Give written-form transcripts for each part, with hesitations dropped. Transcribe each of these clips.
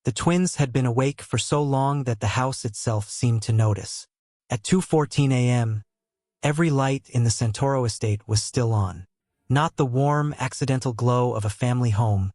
The twins had been awake for so long that the house itself seemed to notice. At 2:14 a.m., every light in the Santoro estate was still on. Not the warm, accidental glow of a family home,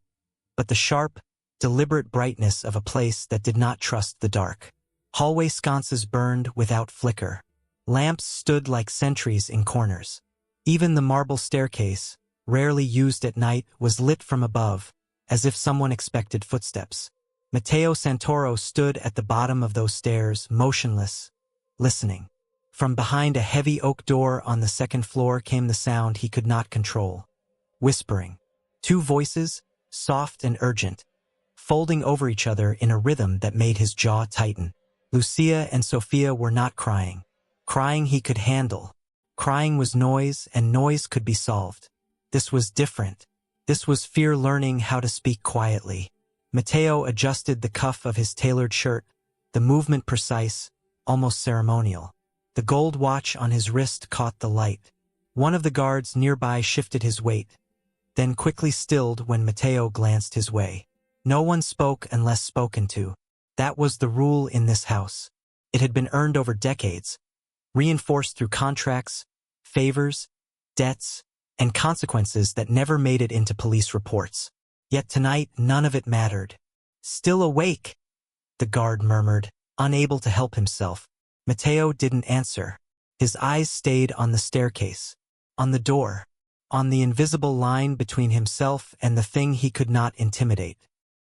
but the sharp, deliberate brightness of a place that did not trust the dark. Hallway sconces burned without flicker. Lamps stood like sentries in corners. Even the marble staircase, rarely used at night, was lit from above, as if someone expected footsteps. Matteo Santoro stood at the bottom of those stairs, motionless, listening. From behind a heavy oak door on the second floor came the sound he could not control. Whispering. Two voices, soft and urgent, folding over each other in a rhythm that made his jaw tighten. Lucia and Sofia were not crying. Crying he could handle. Crying was noise, and noise could be solved. This was different. This was fear learning how to speak quietly. Matteo adjusted the cuff of his tailored shirt, the movement precise, almost ceremonial. The gold watch on his wrist caught the light. One of the guards nearby shifted his weight, then quickly stilled when Matteo glanced his way. No one spoke unless spoken to. That was the rule in this house. It had been earned over decades, reinforced through contracts, favors, debts, and consequences that never made it into police reports. Yet tonight, none of it mattered. "Still awake?" the guard murmured, unable to help himself. Matteo didn't answer. His eyes stayed on the staircase, on the door, on the invisible line between himself and the thing he could not intimidate.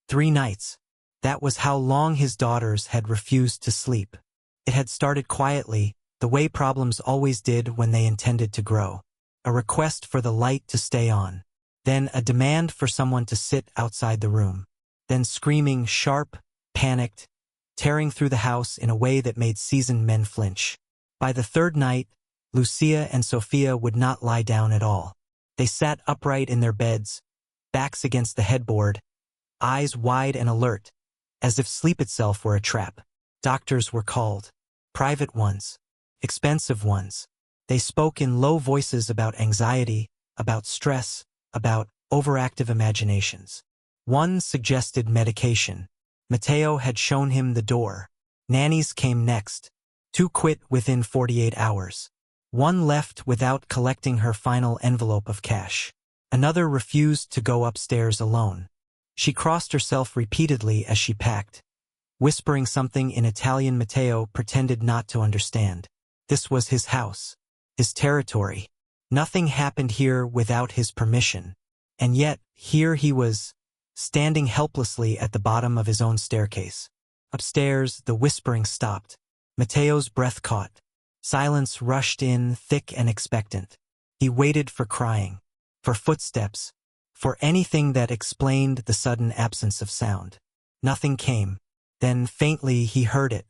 3 nights. That was how long his daughters had refused to sleep. It had started quietly, the way problems always did when they intended to grow. A request for the light to stay on. Then a demand for someone to sit outside the room. Then screaming, sharp, panicked, tearing through the house in a way that made seasoned men flinch. By the 3rd night, Lucia and Sofia would not lie down at all. They sat upright in their beds, backs against the headboard, eyes wide and alert, as if sleep itself were a trap. Doctors were called. Private ones. Expensive ones. They spoke in low voices about anxiety, about stress, about overactive imaginations. One suggested medication. Matteo had shown him the door. Nannies came next. 2 quit within 48 hours. One left without collecting her final envelope of cash. Another refused to go upstairs alone. She crossed herself repeatedly as she packed. Whispering something in Italian, Matteo pretended not to understand. This was his house, his territory. Nothing happened here without his permission. And yet, here he was, standing helplessly at the bottom of his own staircase. Upstairs, the whispering stopped. Matteo's breath caught. Silence rushed in, thick and expectant. He waited for crying, for footsteps, for anything that explained the sudden absence of sound. Nothing came. Then, faintly, he heard it.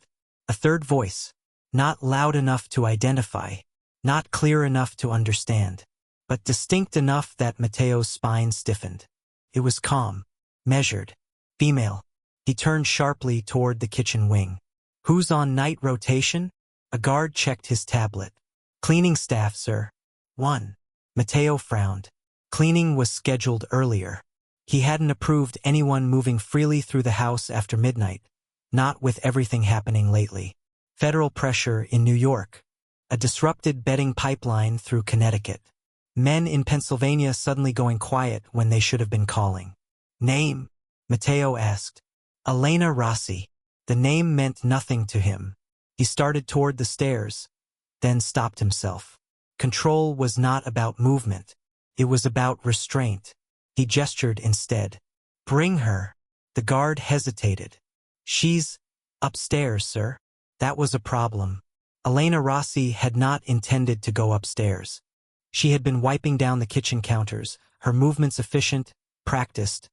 A third voice. Not loud enough to identify, not clear enough to understand, but distinct enough that Matteo's spine stiffened. It was calm, measured, female. He turned sharply toward the kitchen wing. "Who's on night rotation?" A guard checked his tablet. "Cleaning staff, sir." "1." Matteo frowned. Cleaning was scheduled earlier. He hadn't approved anyone moving freely through the house after midnight, not with everything happening lately. Federal pressure in New York. A disrupted betting pipeline through Connecticut. Men in Pennsylvania suddenly going quiet when they should have been calling. "Name?" Matteo asked. Elena Rossi. The name meant nothing to him. He started toward the stairs, then stopped himself. Control was not about movement. It was about restraint. He gestured instead. "Bring her." The guard hesitated. "She's upstairs, sir." That was a problem. Elena Rossi had not intended to go upstairs. She had been wiping down the kitchen counters, her movements efficient, practiced,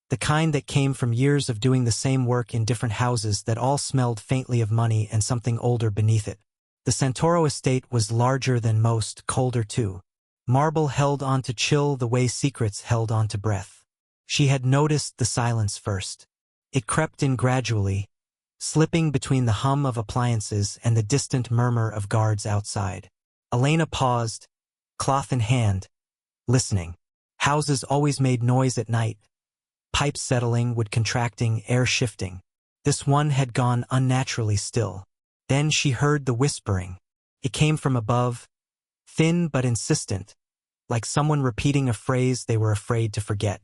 the kind that came from years of doing the same work in different houses that all smelled faintly of money and something older beneath it. The Santoro estate was larger than most, colder too. Marble held on to chill the way secrets held on to breath. She had noticed the silence first. It crept in gradually, slipping between the hum of appliances and the distant murmur of guards outside. Elena paused, cloth in hand, listening. Houses always made noise at night. Pipes settling, wood contracting, air shifting. This one had gone unnaturally still. Then she heard the whispering. It came from above, thin but insistent, like someone repeating a phrase they were afraid to forget.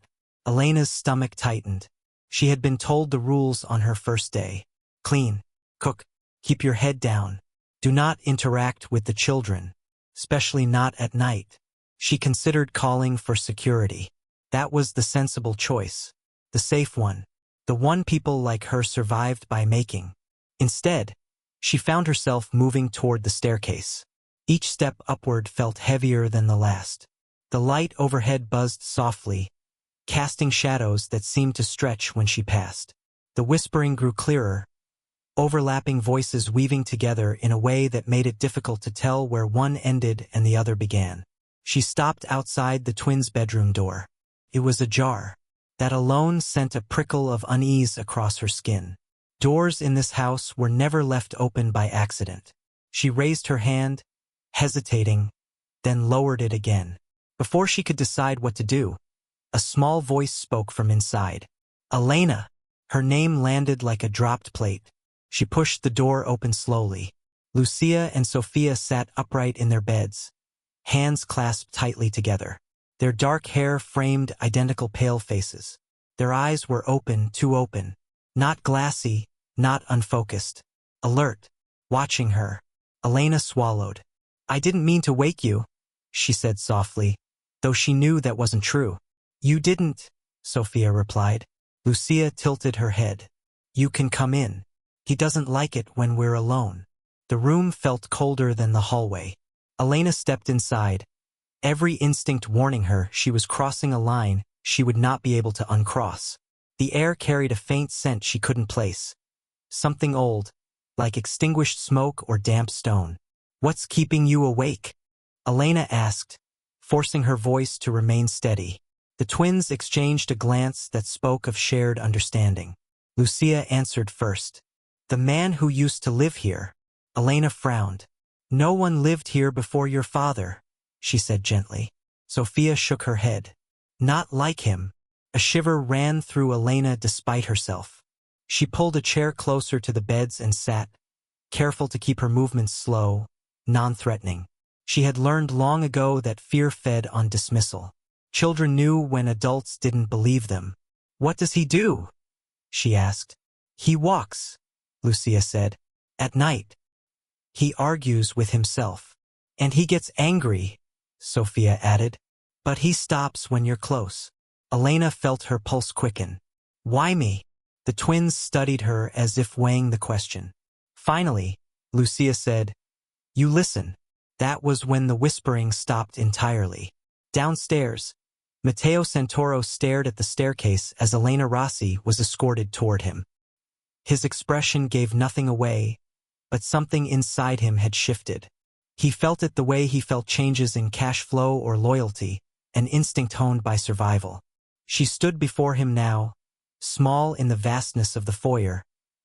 Elena's stomach tightened. She had been told the rules on her first day. Clean, cook, keep your head down. Do not interact with the children, especially not at night. She considered calling for security. That was the sensible choice, the safe one, the one people like her survived by making. Instead, she found herself moving toward the staircase. Each step upward felt heavier than the last. The light overhead buzzed softly, casting shadows that seemed to stretch when she passed. The whispering grew clearer, overlapping voices weaving together in a way that made it difficult to tell where one ended and the other began. She stopped outside the twins' bedroom door. It was ajar. That alone sent a prickle of unease across her skin. Doors in this house were never left open by accident. She raised her hand, hesitating, then lowered it again. Before she could decide what to do, a small voice spoke from inside. Elena! Her name landed like a dropped plate. She pushed the door open slowly. Lucia and Sophia sat upright in their beds, hands clasped tightly together. Their dark hair framed identical pale faces. Their eyes were open, too open. Not glassy, not unfocused. Alert, watching her. Elena swallowed. I didn't mean to wake you, she said softly, though she knew that wasn't true. You didn't, Sophia replied. Lucia tilted her head. You can come in. He doesn't like it when we're alone. The room felt colder than the hallway. Elena stepped inside, every instinct warning her she was crossing a line she would not be able to uncross. The air carried a faint scent she couldn't place. Something old, like extinguished smoke or damp stone. What's keeping you awake? Elena asked, forcing her voice to remain steady. The twins exchanged a glance that spoke of shared understanding. Lucia answered first. The man who used to live here. Elena frowned. No one lived here before your father, she said gently. Sophia shook her head. Not like him. A shiver ran through Elena despite herself. She pulled a chair closer to the beds and sat, careful to keep her movements slow, non-threatening. She had learned long ago that fear fed on dismissal. Children knew when adults didn't believe them. What does he do? She asked. He walks, Lucia said. At night. He argues with himself. And he gets angry, Sophia added. But he stops when you're close. Elena felt her pulse quicken. Why me? The twins studied her as if weighing the question. Finally, Lucia said, You listen. That was when the whispering stopped entirely. Downstairs, Matteo Santoro stared at the staircase as Elena Rossi was escorted toward him. His expression gave nothing away, but something inside him had shifted. He felt it the way he felt changes in cash flow or loyalty, an instinct honed by survival. She stood before him now, small in the vastness of the foyer,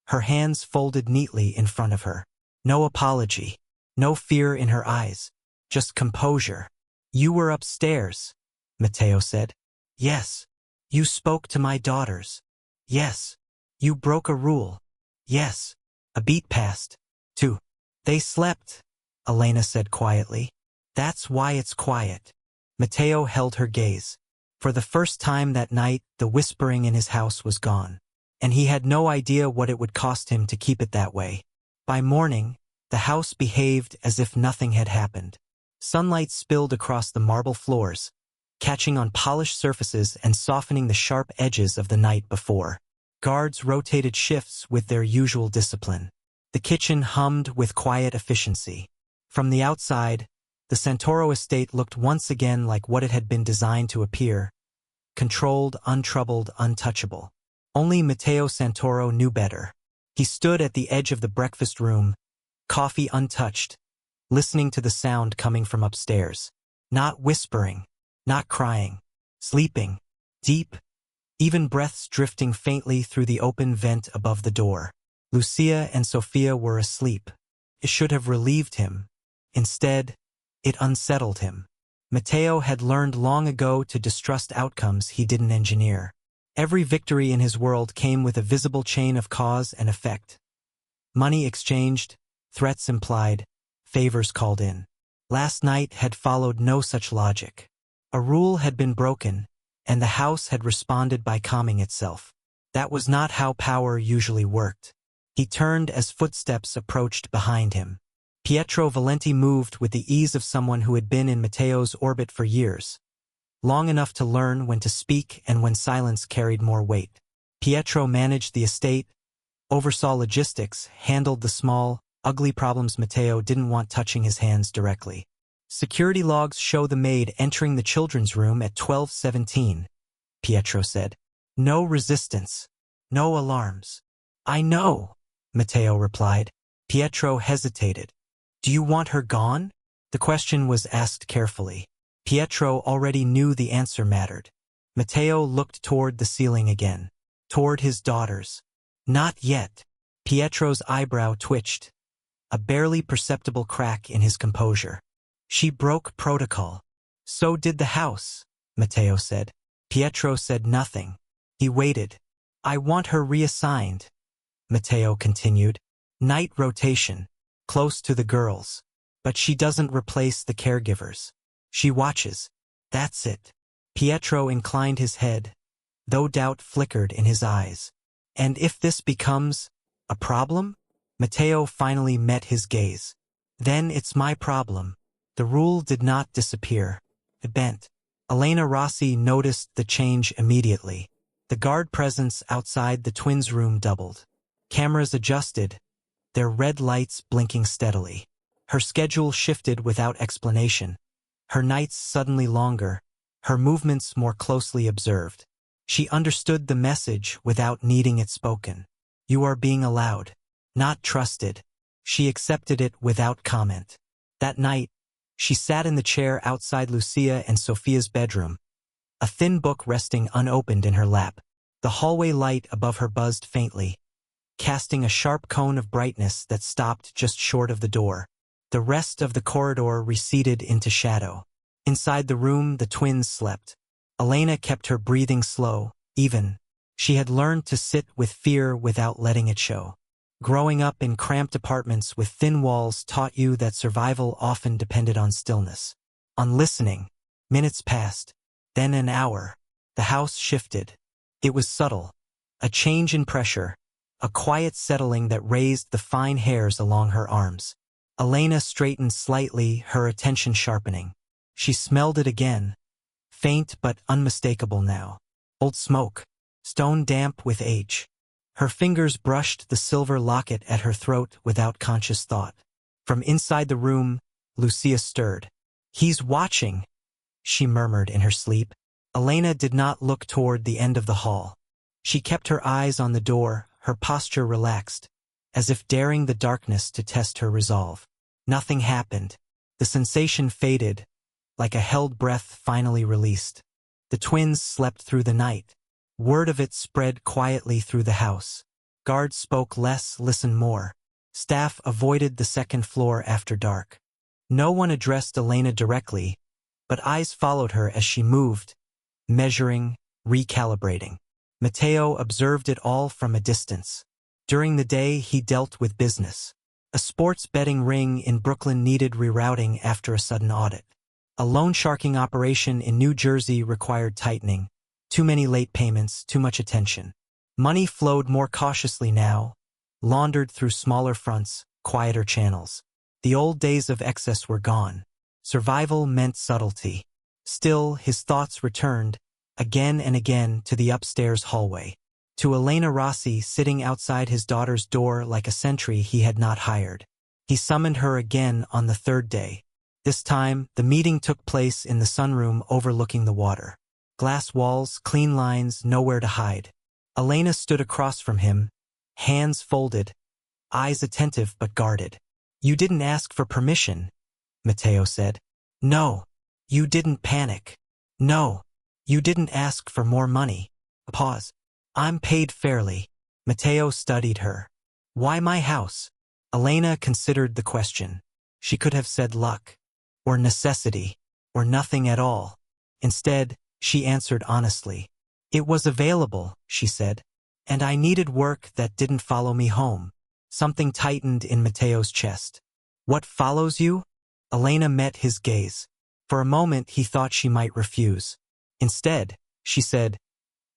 her hands folded neatly in front of her. No apology, no fear in her eyes, just composure. You were upstairs, Matteo said. Yes. You spoke to my daughters. Yes. You broke a rule. Yes. A beat passed. 2. They slept, Elena said quietly. That's why it's quiet. Matteo held her gaze. For the first time that night, the whispering in his house was gone. And he had no idea what it would cost him to keep it that way. By morning, the house behaved as if nothing had happened. Sunlight spilled across the marble floors, catching on polished surfaces and softening the sharp edges of the night before. Guards rotated shifts with their usual discipline. The kitchen hummed with quiet efficiency. From the outside, the Santoro estate looked once again like what it had been designed to appear, controlled, untroubled, untouchable. Only Matteo Santoro knew better. He stood at the edge of the breakfast room, coffee untouched, listening to the sound coming from upstairs. Not whispering, not crying, sleeping, deep, even breaths drifting faintly through the open vent above the door. Lucia and Sophia were asleep. It should have relieved him. Instead, it unsettled him. Matteo had learned long ago to distrust outcomes he didn't engineer. Every victory in his world came with a visible chain of cause and effect. Money exchanged, threats implied, favors called in. Last night had followed no such logic. A rule had been broken, and the house had responded by calming itself. That was not how power usually worked. He turned as footsteps approached behind him. Pietro Valenti moved with the ease of someone who had been in Matteo's orbit for years, long enough to learn when to speak and when silence carried more weight. Pietro managed the estate, oversaw logistics, handled the small, ugly problems Matteo didn't want touching his hands directly. Security logs show the maid entering the children's room at 12:17, Pietro said. No resistance. No alarms. I know, Matteo replied. Pietro hesitated. Do you want her gone? The question was asked carefully. Pietro already knew the answer mattered. Matteo looked toward the ceiling again. Toward his daughters. Not yet. Pietro's eyebrow twitched. A barely perceptible crack in his composure. She broke protocol. So did the house, Matteo said. Pietro said nothing. He waited. I want her reassigned, Matteo continued. Night rotation, close to the girls. But she doesn't replace the caregivers. She watches. That's it. Pietro inclined his head, though doubt flickered in his eyes. And if this becomes a problem? Matteo finally met his gaze. Then it's my problem. The rule did not disappear. It bent. Elena Rossi noticed the change immediately. The guard presence outside the twins' room doubled. Cameras adjusted, their red lights blinking steadily. Her schedule shifted without explanation. Her nights suddenly longer, her movements more closely observed. She understood the message without needing it spoken. You are being allowed, not trusted. She accepted it without comment. That night, she sat in the chair outside Lucia and Sophia's bedroom, a thin book resting unopened in her lap. The hallway light above her buzzed faintly, casting a sharp cone of brightness that stopped just short of the door. The rest of the corridor receded into shadow. Inside the room, the twins slept. Elena kept her breathing slow, even. She had learned to sit with fear without letting it show. Growing up in cramped apartments with thin walls taught you that survival often depended on stillness. On listening. Minutes passed. Then an hour. The house shifted. It was subtle. A change in pressure. A quiet settling that raised the fine hairs along her arms. Elena straightened slightly, her attention sharpening. She smelled it again. Faint but unmistakable now. Old smoke. Stone damp with age. Her fingers brushed the silver locket at her throat without conscious thought. From inside the room, Lucia stirred. He's watching, she murmured in her sleep. Elena did not look toward the end of the hall. She kept her eyes on the door, her posture relaxed, as if daring the darkness to test her resolve. Nothing happened. The sensation faded, like a held breath finally released. The twins slept through the night. Word of it spread quietly through the house. Guards spoke less, listened more. Staff avoided the second floor after dark. No one addressed Elena directly, but eyes followed her as she moved, measuring, recalibrating. Matteo observed it all from a distance. During the day, he dealt with business. A sports betting ring in Brooklyn needed rerouting after a sudden audit. A loan sharking operation in New Jersey required tightening. Too many late payments, too much attention. Money flowed more cautiously now, laundered through smaller fronts, quieter channels. The old days of excess were gone. Survival meant subtlety. Still, his thoughts returned, again and again, to the upstairs hallway. To Elena Rossi sitting outside his daughter's door like a sentry he had not hired. He summoned her again on the third day. This time, the meeting took place in the sunroom overlooking the water. Glass walls, clean lines, nowhere to hide. Elena stood across from him, hands folded, eyes attentive but guarded. You didn't ask for permission, Matteo said. No. You didn't panic. No. You didn't ask for more money. A pause. I'm paid fairly. Matteo studied her. Why my house? Elena considered the question. She could have said luck, or necessity, or nothing at all. Instead, she answered honestly. It was available, she said. And I needed work that didn't follow me home. Something tightened in Mateo's chest. What follows you? Elena met his gaze. For a moment he thought she might refuse. Instead, she said,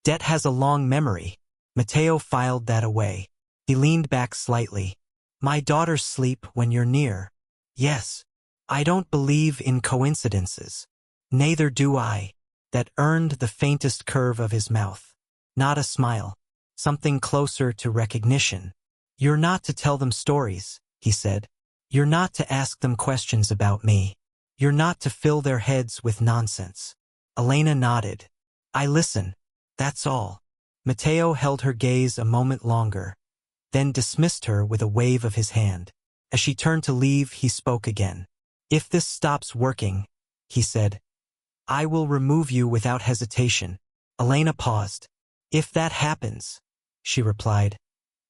debt has a long memory. Mateo filed that away. He leaned back slightly. My daughters sleep when you're near. Yes. I don't believe in coincidences. Neither do I. That earned the faintest curve of his mouth. Not a smile. Something closer to recognition. You're not to tell them stories, he said. You're not to ask them questions about me. You're not to fill their heads with nonsense. Elena nodded. I listen. That's all. Mateo held her gaze a moment longer, then dismissed her with a wave of his hand. As she turned to leave, he spoke again. If this stops working, he said, I will remove you without hesitation. Elena paused. If that happens, she replied,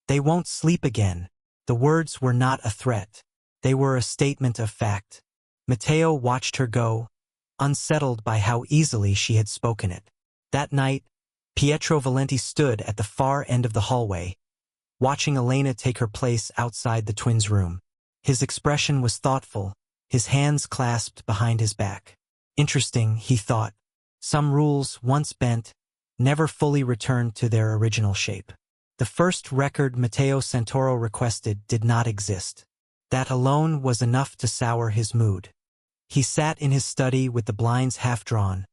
they won't sleep again. The words were not a threat. They were a statement of fact. Mateo watched her go, unsettled by how easily she had spoken it. That night, Pietro Valenti stood at the far end of the hallway, watching Elena take her place outside the twins' room. His expression was thoughtful, his hands clasped behind his back. Interesting, he thought. Some rules, once bent, never fully returned to their original shape. The first record Mateo Santoro requested did not exist. That alone was enough to sour his mood. He sat in his study with the blinds half-drawn,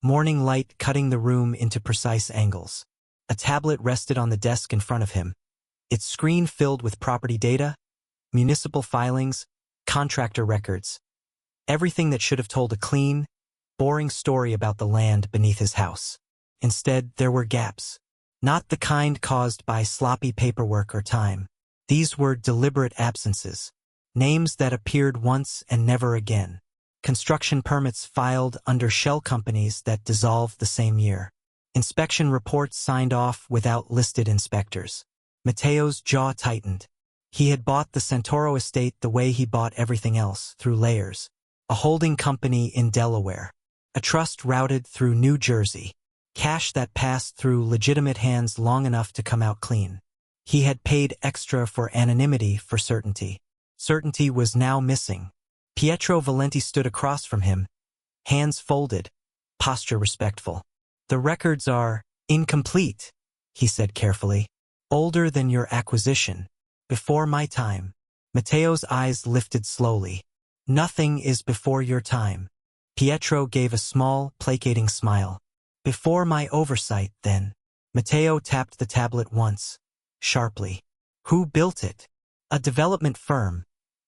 morning light cutting the room into precise angles. A tablet rested on the desk in front of him, its screen filled with property data, municipal filings, contractor records. Everything that should have told a clean, boring story about the land beneath his house. Instead, there were gaps. Not the kind caused by sloppy paperwork or time. These were deliberate absences. Names that appeared once and never again. Construction permits filed under shell companies that dissolved the same year. Inspection reports signed off without listed inspectors. Mateo's jaw tightened. He had bought the Santoro estate the way he bought everything else, through layers. A holding company in Delaware. A trust routed through New Jersey. Cash that passed through legitimate hands long enough to come out clean. He had paid extra for anonymity for certainty. Certainty was now missing. Pietro Valenti stood across from him, hands folded, posture respectful. The records are incomplete, he said carefully. Older than your acquisition. Before my time. Mateo's eyes lifted slowly. Nothing is before your time. Pietro gave a small, placating smile. Before my oversight, then. Mateo tapped the tablet once, sharply. Who built it? A development firm,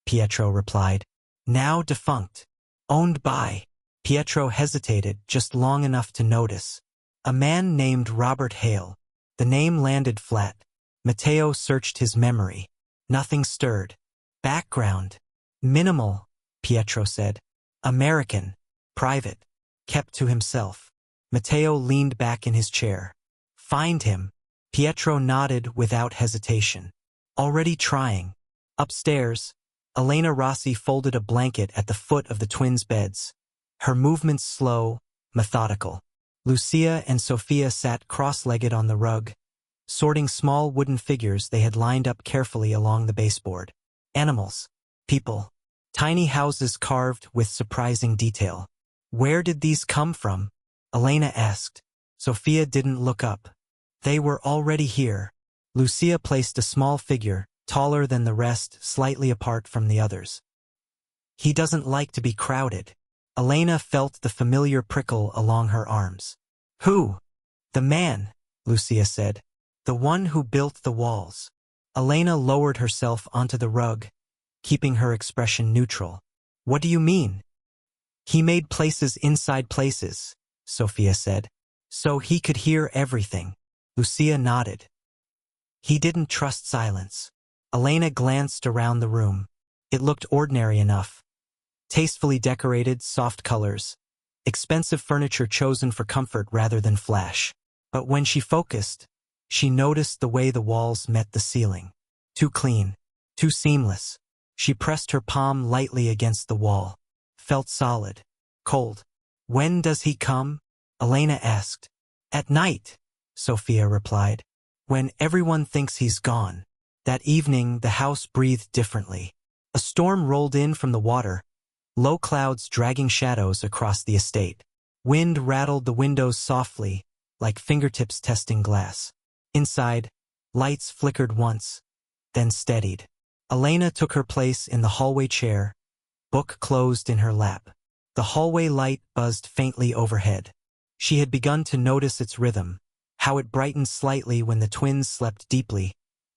Pietro replied. Now defunct. Owned by. Pietro hesitated just long enough to notice. A man named Robert Hale. The name landed flat. Mateo searched his memory. Nothing stirred. Background. Minimal, Pietro said. American. Private. Kept to himself. Mateo leaned back in his chair. Find him. Pietro nodded without hesitation. Already trying. Upstairs, Elena Rossi folded a blanket at the foot of the twins' beds. Her movements slow, methodical. Lucia and Sophia sat cross-legged on the rug, sorting small wooden figures they had lined up carefully along the baseboard. Animals. People. Tiny houses carved with surprising detail. Where did these come from? Elena asked. Sophia didn't look up. They were already here. Lucia placed a small figure, taller than the rest, slightly apart from the others. He doesn't like to be crowded. Elena felt the familiar prickle along her arms. Who? The man, Lucia said. The one who built the walls. Elena lowered herself onto the rug, keeping her expression neutral. What do you mean? He made places inside places, Sophia said. So he could hear everything. Lucia nodded. He didn't trust silence. Elena glanced around the room. It looked ordinary enough. Tastefully decorated, soft colors. Expensive furniture chosen for comfort rather than flash. But when she focused, she noticed the way the walls met the ceiling. Too clean. Too seamless. She pressed her palm lightly against the wall. Felt solid. Cold. When does he come? Elena asked. At night, Sophia replied. When everyone thinks he's gone. That evening, the house breathed differently. A storm rolled in from the water, low clouds dragging shadows across the estate. Wind rattled the windows softly, like fingertips testing glass. Inside, lights flickered once, then steadied. Elena took her place in the hallway chair, book closed in her lap. The hallway light buzzed faintly overhead. She had begun to notice its rhythm, how it brightened slightly when the twins slept deeply,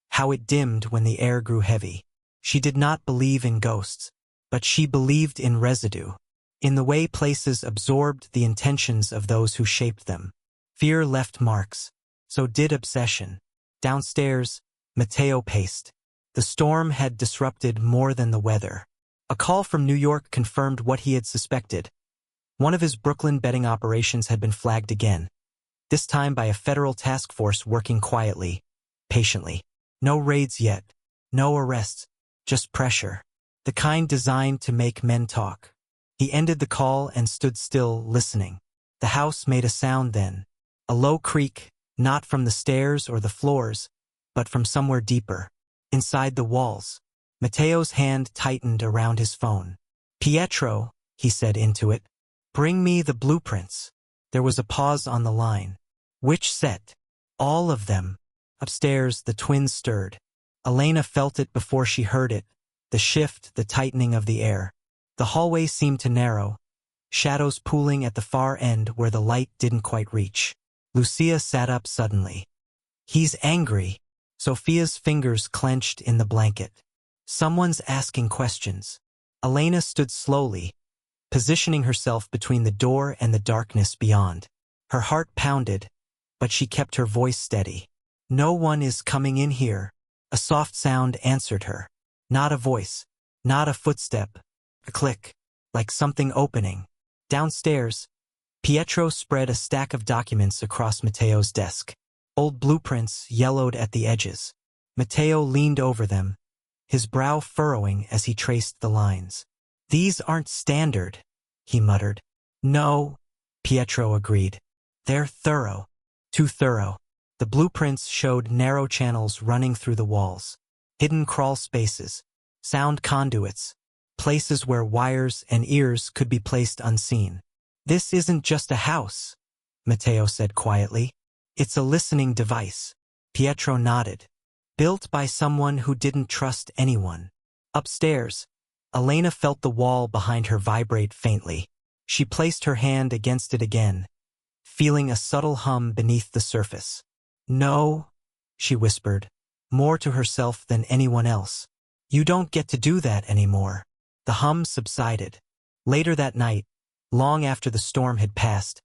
how it dimmed when the air grew heavy. She did not believe in ghosts, but she believed in residue, in the way places absorbed the intentions of those who shaped them. Fear left marks. So did obsession. Downstairs, Matteo paced. The storm had disrupted more than the weather. A call from New York confirmed what he had suspected. One of his Brooklyn betting operations had been flagged again, this time by a federal task force working quietly, patiently. No raids yet, no arrests, just pressure. The kind designed to make men talk. He ended the call and stood still, listening. The house made a sound then. A low creak, not from the stairs or the floors, but from somewhere deeper, inside the walls. Matteo's hand tightened around his phone. Pietro, he said into it, bring me the blueprints. There was a pause on the line. Which set? All of them. Upstairs, the twins stirred. Elena felt it before she heard it, the shift, the tightening of the air. The hallway seemed to narrow, shadows pooling at the far end where the light didn't quite reach. Lucia sat up suddenly. He's angry. Sophia's fingers clenched in the blanket. Someone's asking questions. Elena stood slowly, positioning herself between the door and the darkness beyond. Her heart pounded, but she kept her voice steady. No one is coming in here. A soft sound answered her. Not a voice, not a footstep, a click, like something opening. Downstairs, Pietro spread a stack of documents across Matteo's desk. Old blueprints yellowed at the edges. Matteo leaned over them, his brow furrowing as he traced the lines. These aren't standard, he muttered. No, Pietro agreed. They're thorough. Too thorough. The blueprints showed narrow channels running through the walls, hidden crawl spaces, sound conduits, places where wires and ears could be placed unseen. This isn't just a house, Matteo said quietly. It's a listening device. Pietro nodded. Built by someone who didn't trust anyone. Upstairs, Elena felt the wall behind her vibrate faintly. She placed her hand against it again, feeling a subtle hum beneath the surface. No, she whispered, more to herself than anyone else. You don't get to do that anymore. The hum subsided. Later that night, long after the storm had passed,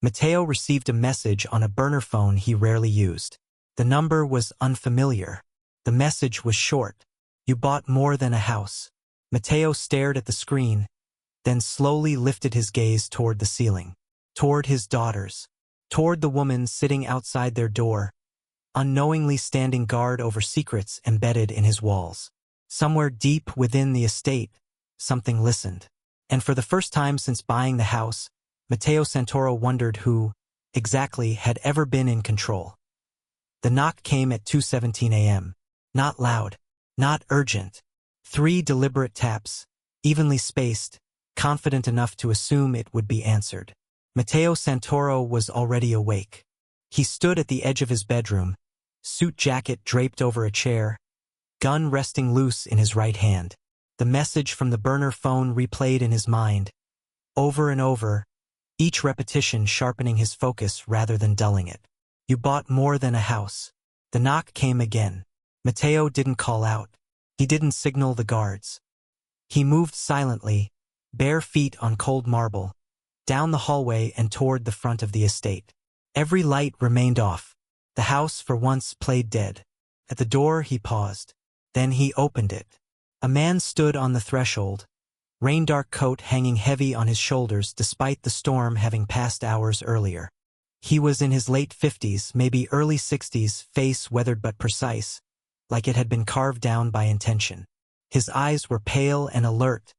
Matteo received a message on a burner phone he rarely used. The number was unfamiliar. The message was short. You bought more than a house. Matteo stared at the screen, then slowly lifted his gaze toward the ceiling, toward his daughters, toward the woman sitting outside their door, unknowingly standing guard over secrets embedded in his walls. Somewhere deep within the estate, something listened. And for the first time since buying the house, Matteo Santoro wondered who, exactly, had ever been in control. The knock came at 2:17 a.m. Not loud, not urgent. 3 deliberate taps, evenly spaced, confident enough to assume it would be answered. Matteo Santoro was already awake. He stood at the edge of his bedroom, suit jacket draped over a chair, gun resting loose in his right hand. The message from the burner phone replayed in his mind, over and over, each repetition sharpening his focus rather than dulling it. You bought more than a house. The knock came again. Matteo didn't call out. He didn't signal the guards. He moved silently, bare feet on cold marble, down the hallway and toward the front of the estate. Every light remained off. The house for once played dead. At the door he paused. Then he opened it. A man stood on the threshold, rain-dark coat hanging heavy on his shoulders despite the storm having passed hours earlier. He was in his late 50s, maybe early 60s, face weathered but precise, like it had been carved down by intention. His eyes were pale and alert,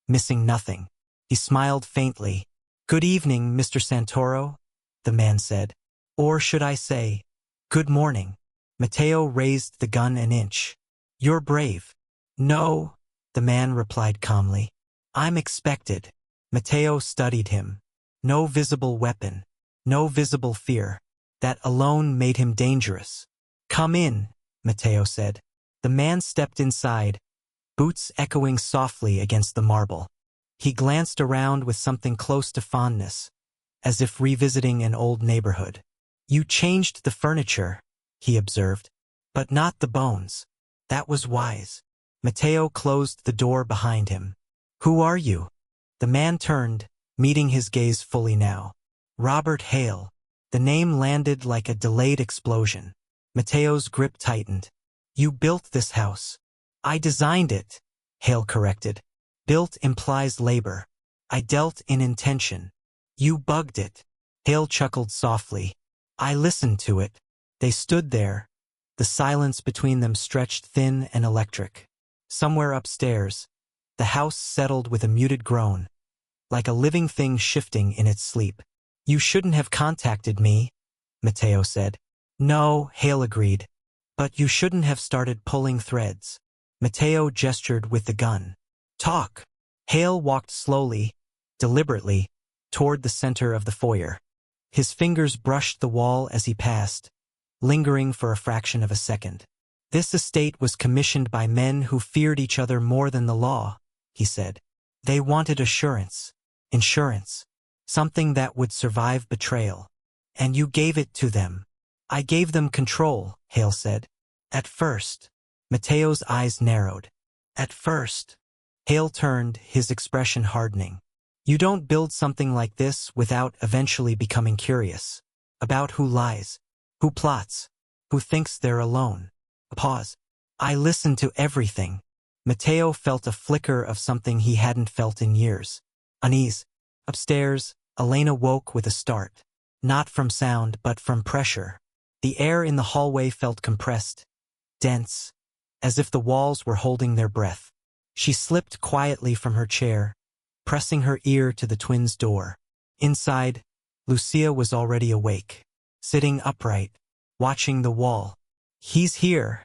missing nothing. He smiled faintly. "Good evening, Mr. Santoro," the man said. Or should I say, good morning? Mateo raised the gun an inch. You're brave. No, the man replied calmly. I'm expected. Mateo studied him. No visible weapon. No visible fear. That alone made him dangerous. Come in, Mateo said. The man stepped inside, boots echoing softly against the marble. He glanced around with something close to fondness, as if revisiting an old neighborhood. You changed the furniture, he observed, but not the bones. That was wise. Mateo closed the door behind him. Who are you? The man turned, meeting his gaze fully now. Robert Hale. The name landed like a delayed explosion. Mateo's grip tightened. You built this house. I designed it, Hale corrected. Built implies labor. I dealt in intention. You bugged it. Hale chuckled softly. I listened to it. They stood there. The silence between them stretched thin and electric. Somewhere upstairs, the house settled with a muted groan, like a living thing shifting in its sleep. You shouldn't have contacted me, Mateo said. No, Hale agreed. But you shouldn't have started pulling threads. Mateo gestured with the gun. Talk. Hale walked slowly, deliberately, toward the center of the foyer. His fingers brushed the wall as he passed, lingering for a fraction of a second. This estate was commissioned by men who feared each other more than the law, he said. They wanted assurance, insurance, something that would survive betrayal. And you gave it to them. I gave them control, Hale said. At first. Mateo's eyes narrowed. At first. Hale turned, his expression hardening. You don't build something like this without eventually becoming curious. About who lies, who plots, who thinks they're alone. A pause. I listened to everything. Mateo felt a flicker of something he hadn't felt in years. Unease. Upstairs, Elena woke with a start. Not from sound, but from pressure. The air in the hallway felt compressed, dense, as if the walls were holding their breath. She slipped quietly from her chair, pressing her ear to the twins' door. Inside, Lucia was already awake, sitting upright, watching the wall. He's here,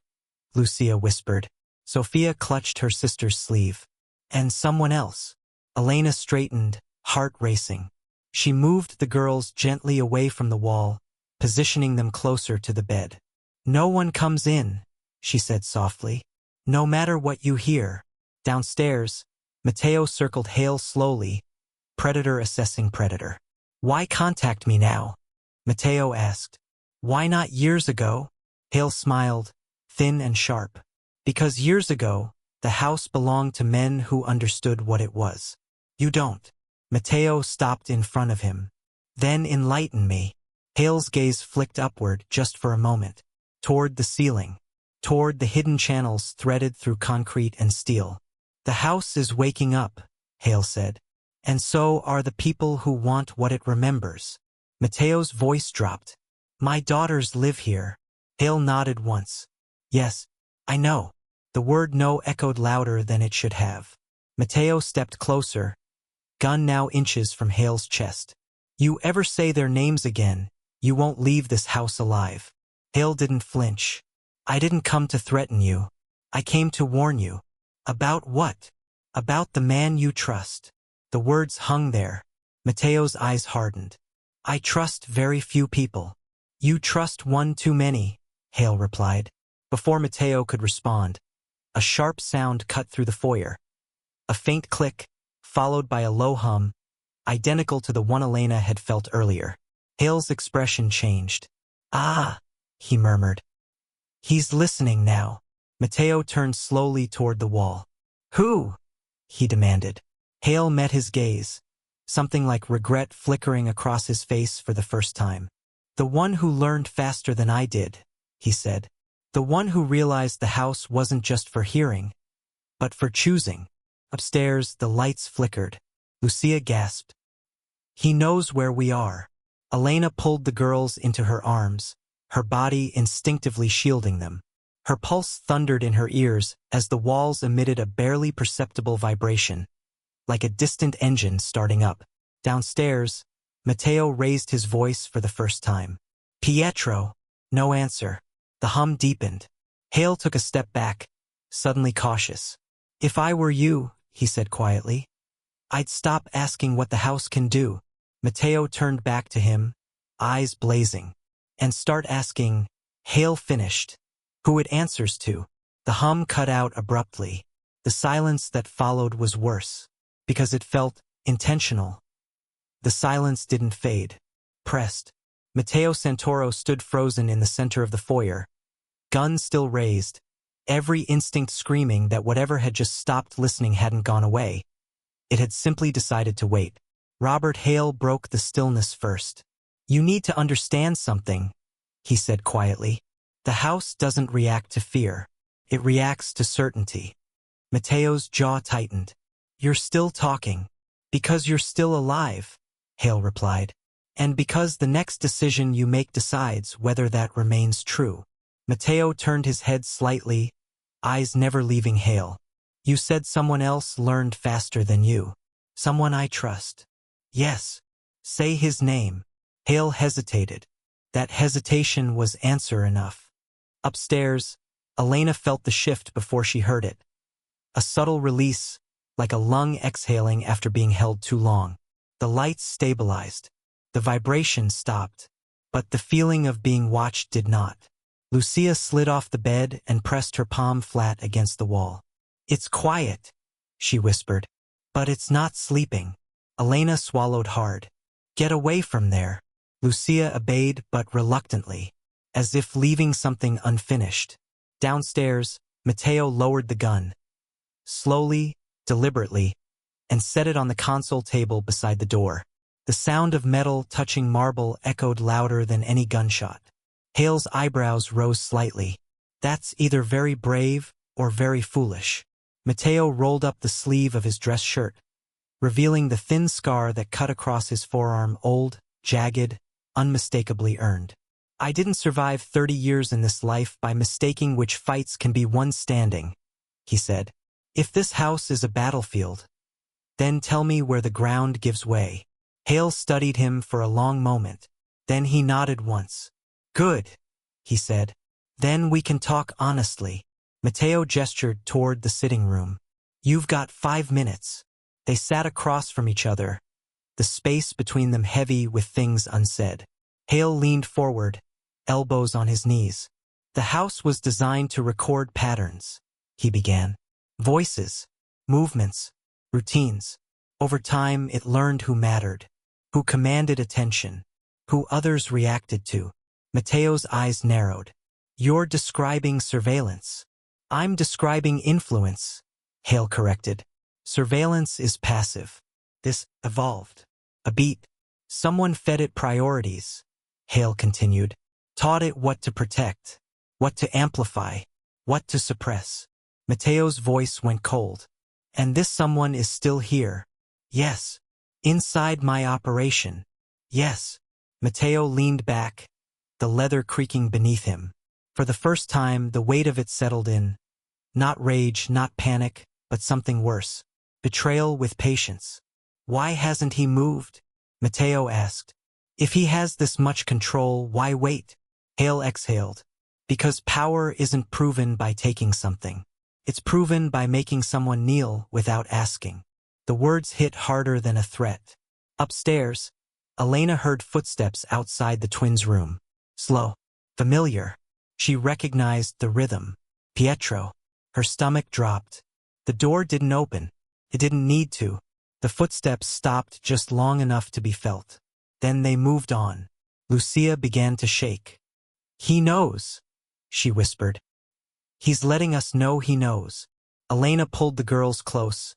Lucia whispered. Sophia clutched her sister's sleeve. And someone else. Elena straightened, heart racing. She moved the girls gently away from the wall, positioning them closer to the bed. No one comes in, she said softly. No matter what you hear. Downstairs, Mateo circled Hale slowly, predator assessing predator. Why contact me now? Mateo asked. Why not years ago? Hale smiled, thin and sharp. Because years ago, the house belonged to men who understood what it was. You don't. Mateo stopped in front of him. Then enlighten me. Hale's gaze flicked upward just for a moment, toward the ceiling, toward the hidden channels threaded through concrete and steel. The house is waking up, Hale said. And so are the people who want what it remembers. Mateo's voice dropped. My daughters live here. Hale nodded once. Yes, I know. The word no echoed louder than it should have. Mateo stepped closer, gun now inches from Hale's chest. You ever say their names again, you won't leave this house alive. Hale didn't flinch. I didn't come to threaten you. I came to warn you. About what? About the man you trust. The words hung there. Mateo's eyes hardened. I trust very few people. You trust one too many, Hale replied. Before Mateo could respond, a sharp sound cut through the foyer. A faint click, followed by a low hum, identical to the one Elena had felt earlier. Hale's expression changed. Ah, he murmured. He's listening now. Mateo turned slowly toward the wall. Who? He demanded. Hale met his gaze, something like regret flickering across his face for the first time. The one who learned faster than I did, he said. The one who realized the house wasn't just for hearing, but for choosing. Upstairs, the lights flickered. Lucia gasped. He knows where we are. Elena pulled the girls into her arms, her body instinctively shielding them. Her pulse thundered in her ears as the walls emitted a barely perceptible vibration, like a distant engine starting up. Downstairs, Mateo raised his voice for the first time. Pietro. No answer. The hum deepened. Hale took a step back, suddenly cautious. If I were you, he said quietly, I'd stop asking what the house can do. Matteo turned back to him, eyes blazing, and start asking. Hale finished. Who it answers to. The hum cut out abruptly. The silence that followed was worse, because it felt intentional. The silence didn't fade. Pressed. Matteo Santoro stood frozen in the center of the foyer, gun still raised, every instinct screaming that whatever had just stopped listening hadn't gone away. It had simply decided to wait. Robert Hale broke the stillness first. You need to understand something, he said quietly. The house doesn't react to fear. It reacts to certainty. Matteo's jaw tightened. You're still talking. Because you're still alive, Hale replied. And because the next decision you make decides whether that remains true. Matteo turned his head slightly, eyes never leaving Hale. You said someone else learned faster than you. Someone I trust. Yes. Say his name. Hale hesitated. That hesitation was answer enough. Upstairs, Elena felt the shift before she heard it. A subtle release, like a lung exhaling after being held too long. The lights stabilized. The vibration stopped. But the feeling of being watched did not. Lucia slid off the bed and pressed her palm flat against the wall. It's quiet, she whispered. But it's not sleeping. Elena swallowed hard. Get away from there. Lucia obeyed but reluctantly, as if leaving something unfinished. Downstairs, Matteo lowered the gun. Slowly, deliberately, and set it on the console table beside the door. The sound of metal touching marble echoed louder than any gunshot. Hale's eyebrows rose slightly. That's either very brave or very foolish. Matteo rolled up the sleeve of his dress shirt, revealing the thin scar that cut across his forearm, old, jagged, unmistakably earned. I didn't survive 30 years in this life by mistaking which fights can be won standing, he said. If this house is a battlefield, then tell me where the ground gives way. Hale studied him for a long moment. Then he nodded once. Good, he said. Then we can talk honestly. Matteo gestured toward the sitting room. You've got 5 minutes. They sat across from each other, the space between them heavy with things unsaid. Hale leaned forward, elbows on his knees. The house was designed to record patterns, he began. Voices, movements, routines. Over time, it learned who mattered, who commanded attention, who others reacted to. Matteo's eyes narrowed. You're describing surveillance. I'm describing influence, Hale corrected. Surveillance is passive. This evolved. A beat. Someone fed it priorities, Hale continued. Taught it what to protect, what to amplify, what to suppress. Matteo's voice went cold. And this someone is still here. Yes. Inside my operation. Yes. Matteo leaned back, the leather creaking beneath him. For the first time, the weight of it settled in. Not rage, not panic, but something worse. Betrayal with patience. Why hasn't he moved? Matteo asked. If he has this much control, why wait? Hale exhaled. Because power isn't proven by taking something. It's proven by making someone kneel without asking. The words hit harder than a threat. Upstairs, Elena heard footsteps outside the twins' room. Slow. Familiar. She recognized the rhythm. Pietro. Her stomach dropped. The door didn't open. It didn't need to. The footsteps stopped just long enough to be felt. Then they moved on. Lucia began to shake. He knows, she whispered. He's letting us know he knows. Elena pulled the girls close,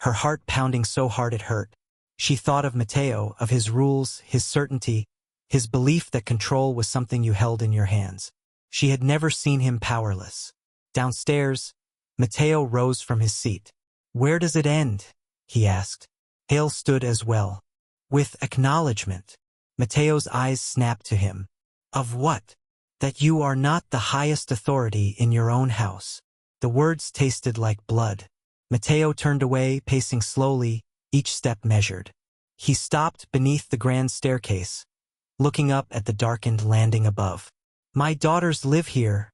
her heart pounding so hard it hurt. She thought of Matteo, of his rules, his certainty, his belief that control was something you held in your hands. She had never seen him powerless. Downstairs, Matteo rose from his seat. Where does it end? He asked. Hale stood as well. With acknowledgement. Matteo's eyes snapped to him. Of what? That you are not the highest authority in your own house. The words tasted like blood. Matteo turned away, pacing slowly, each step measured. He stopped beneath the grand staircase, looking up at the darkened landing above. "My daughters live here,"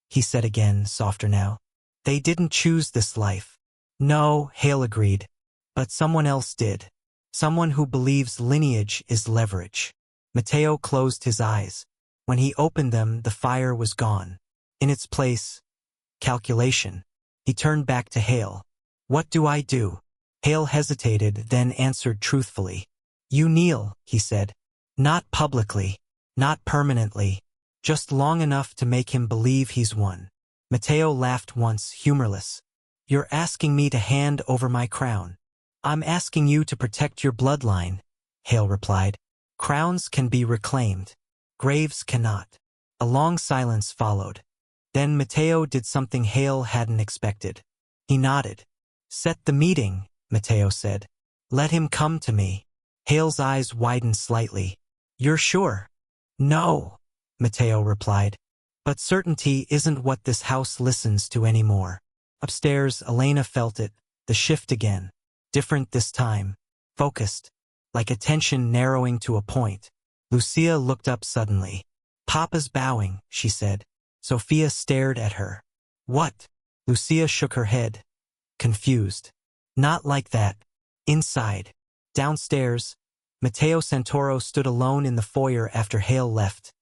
he said again, softer now. "They didn't choose this life." "No," Hale agreed, "but someone else did. Someone who believes lineage is leverage." Mateo closed his eyes. When he opened them, the fire was gone. In its place, calculation. He turned back to Hale. "What do I do?" Hale hesitated, then answered truthfully. "You kneel," he said. "Not publicly, not permanently, just long enough to make him believe he's won." Mateo laughed once, humorless. "You're asking me to hand over my crown." "I'm asking you to protect your bloodline," Hale replied. "Crowns can be reclaimed. Graves cannot." A long silence followed. Then Mateo did something Hale hadn't expected. He nodded. "Set the meeting," Mateo said. "Let him come to me." Hale's eyes widened slightly. "You're sure?" "No," Mateo replied. "But certainty isn't what this house listens to anymore." Upstairs, Elena felt it, the shift again. Different this time. Focused. Like attention narrowing to a point. Lucia looked up suddenly. "Papa's bowing," she said. Sophia stared at her. "What?" Lucia shook her head. Confused. "Not like that. Inside." Downstairs, Mateo Santoro stood alone in the foyer after Hale left.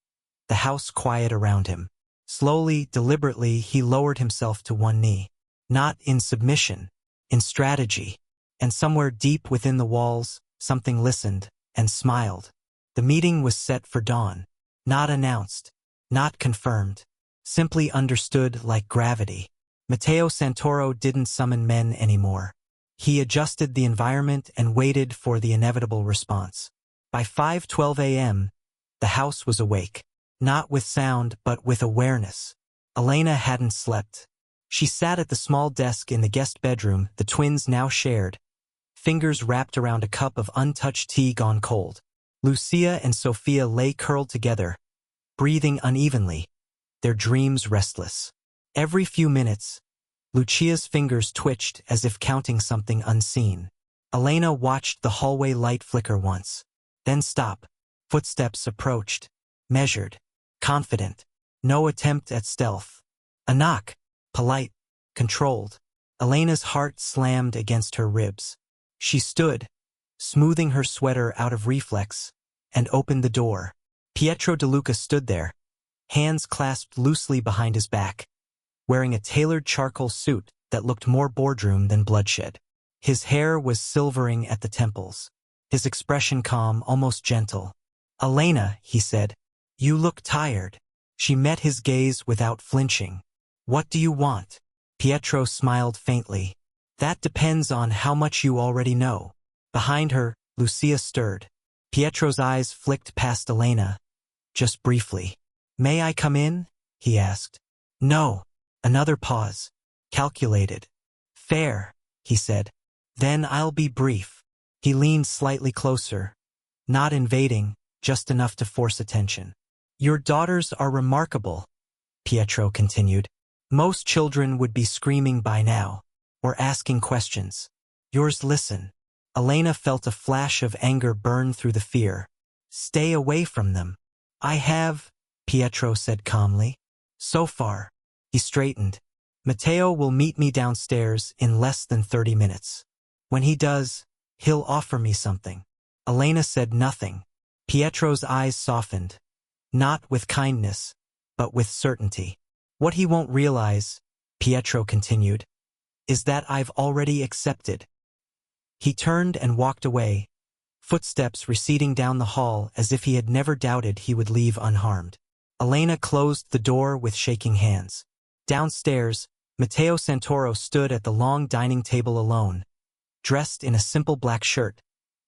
The house quiet around him. Slowly, deliberately, he lowered himself to one knee. Not in submission, in strategy. And somewhere deep within the walls, something listened and smiled. The meeting was set for dawn. Not announced. Not confirmed. Simply understood like gravity. Mateo Santoro didn't summon men anymore. He adjusted the environment and waited for the inevitable response. By 5:12 a.m., the house was awake. Not with sound, but with awareness. Elena hadn't slept. She sat at the small desk in the guest bedroom the twins now shared, fingers wrapped around a cup of untouched tea gone cold. Lucia and Sophia lay curled together, breathing unevenly, their dreams restless. Every few minutes, Lucia's fingers twitched as if counting something unseen. Elena watched the hallway light flicker once, then stop. Footsteps approached, measured, confident. No attempt at stealth. A knock, polite, controlled. Elena's heart slammed against her ribs. She stood, smoothing her sweater out of reflex, and opened the door. Pietro De Luca stood there, hands clasped loosely behind his back, wearing a tailored charcoal suit that looked more boardroom than bloodshed. His hair was silvering at the temples, his expression calm, almost gentle. "Elena," he said, "you look tired." She met his gaze without flinching. "What do you want?" Pietro smiled faintly. "That depends on how much you already know." Behind her, Lucia stirred. Pietro's eyes flicked past Elena, just briefly. "May I come in?" he asked. "No." Another pause. Calculated. "Fair," he said. "Then I'll be brief." He leaned slightly closer. Not invading, just enough to force attention. "Your daughters are remarkable," Pietro continued. "Most children would be screaming by now, or asking questions. Yours listen." Elena felt a flash of anger burn through the fear. "Stay away from them." "I have," Pietro said calmly. "So far." He straightened. "Mateo will meet me downstairs in less than 30 minutes. When he does, he'll offer me something." Elena said nothing. Pietro's eyes softened. Not with kindness, but with certainty. "What he won't realize," Pietro continued, "is that I've already accepted." He turned and walked away, footsteps receding down the hall as if he had never doubted he would leave unharmed. Elena closed the door with shaking hands. Downstairs, Mateo Santoro stood at the long dining table alone, dressed in a simple black shirt.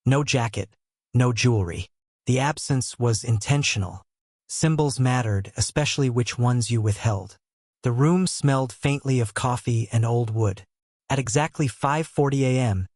No jacket, no jewelry. The absence was intentional. Symbols mattered, especially which ones you withheld. The room smelled faintly of coffee and old wood. At exactly 5:40 a.m.,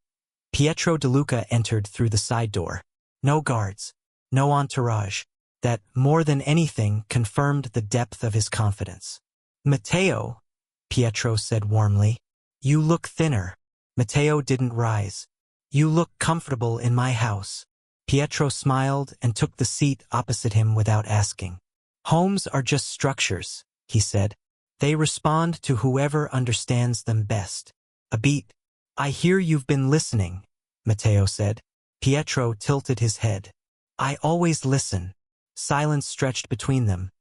Pietro De Luca entered through the side door. No guards, no entourage. That, more than anything, confirmed the depth of his confidence. "Mateo," Pietro said warmly, "you look thinner." Mateo didn't rise. "You look comfortable in my house." Pietro smiled and took the seat opposite him without asking. Homes are just structures, he said. They respond to whoever understands them best. A beat. I hear you've been listening, Matteo said. Pietro tilted his head. I always listen. Silence stretched between them.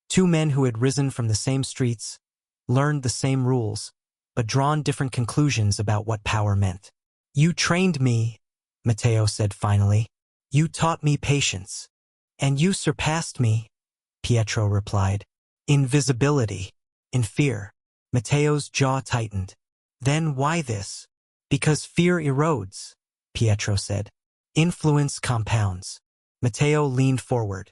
Two men who had risen from the same streets, learned the same rules, but drawn different conclusions about what power meant. You trained me, Matteo said finally. You taught me patience. And you surpassed me, Pietro replied. Invisibility. In fear. Matteo's jaw tightened. Then why this? Because fear erodes, Pietro said. Influence compounds. Matteo leaned forward.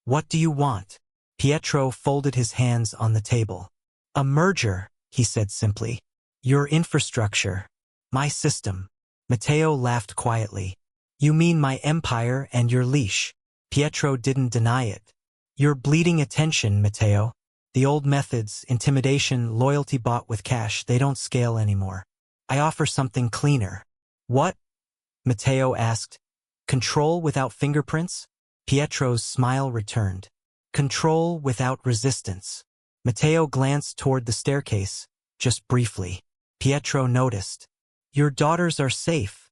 What do you want? Pietro folded his hands on the table. A merger, he said simply. Your infrastructure. My system. Matteo laughed quietly. You mean my empire and your leash. Pietro didn't deny it. You're bleeding attention, Matteo. The old methods, intimidation, loyalty bought with cash, they don't scale anymore. I offer something cleaner. What? Matteo asked. Control without fingerprints? Pietro's smile returned. Control without resistance. Matteo glanced toward the staircase, just briefly. Pietro noticed. Your daughters are safe,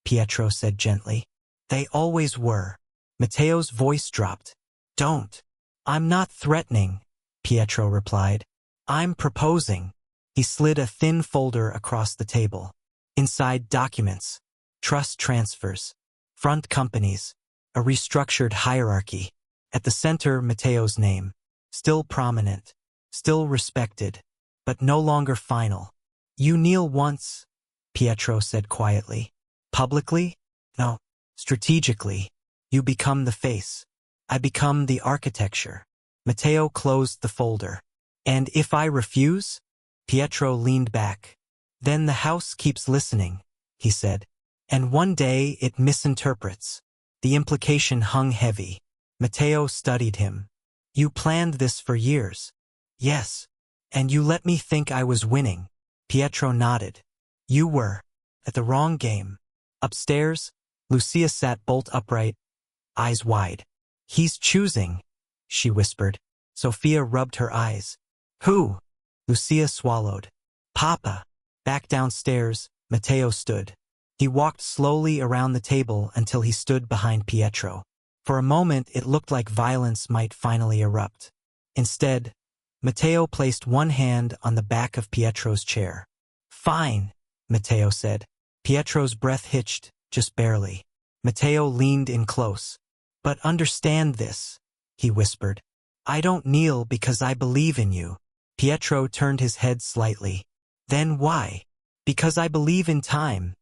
Pietro said gently. They always were. Matteo's voice dropped. Don't. I'm not threatening, Pietro replied. I'm proposing. He slid a thin folder across the table. Inside documents, trust transfers, front companies, a restructured hierarchy. At the center, Matteo's name. Still prominent, still respected, but no longer final. You kneel once, Pietro said quietly. Publicly? No. Strategically. You become the face. I become the architecture. Matteo closed the folder. And if I refuse? Pietro leaned back. Then the house keeps listening, he said. And one day it misinterprets. The implication hung heavy. Matteo studied him. You planned this for years. Yes. And you let me think I was winning. Pietro nodded. You were. At the wrong game. Upstairs, Lucia sat bolt upright, eyes wide. He's choosing, she whispered. Sophia rubbed her eyes. Who? Lucia swallowed. Papa. Back downstairs, Matteo stood. He walked slowly around the table until he stood behind Pietro. For a moment it looked like violence might finally erupt. Instead, Matteo placed one hand on the back of Pietro's chair. Fine, Matteo said. Pietro's breath hitched, just barely. Matteo leaned in close. But understand this, he whispered. I don't kneel because I believe in you. Pietro turned his head slightly. Then why? Because I believe in time,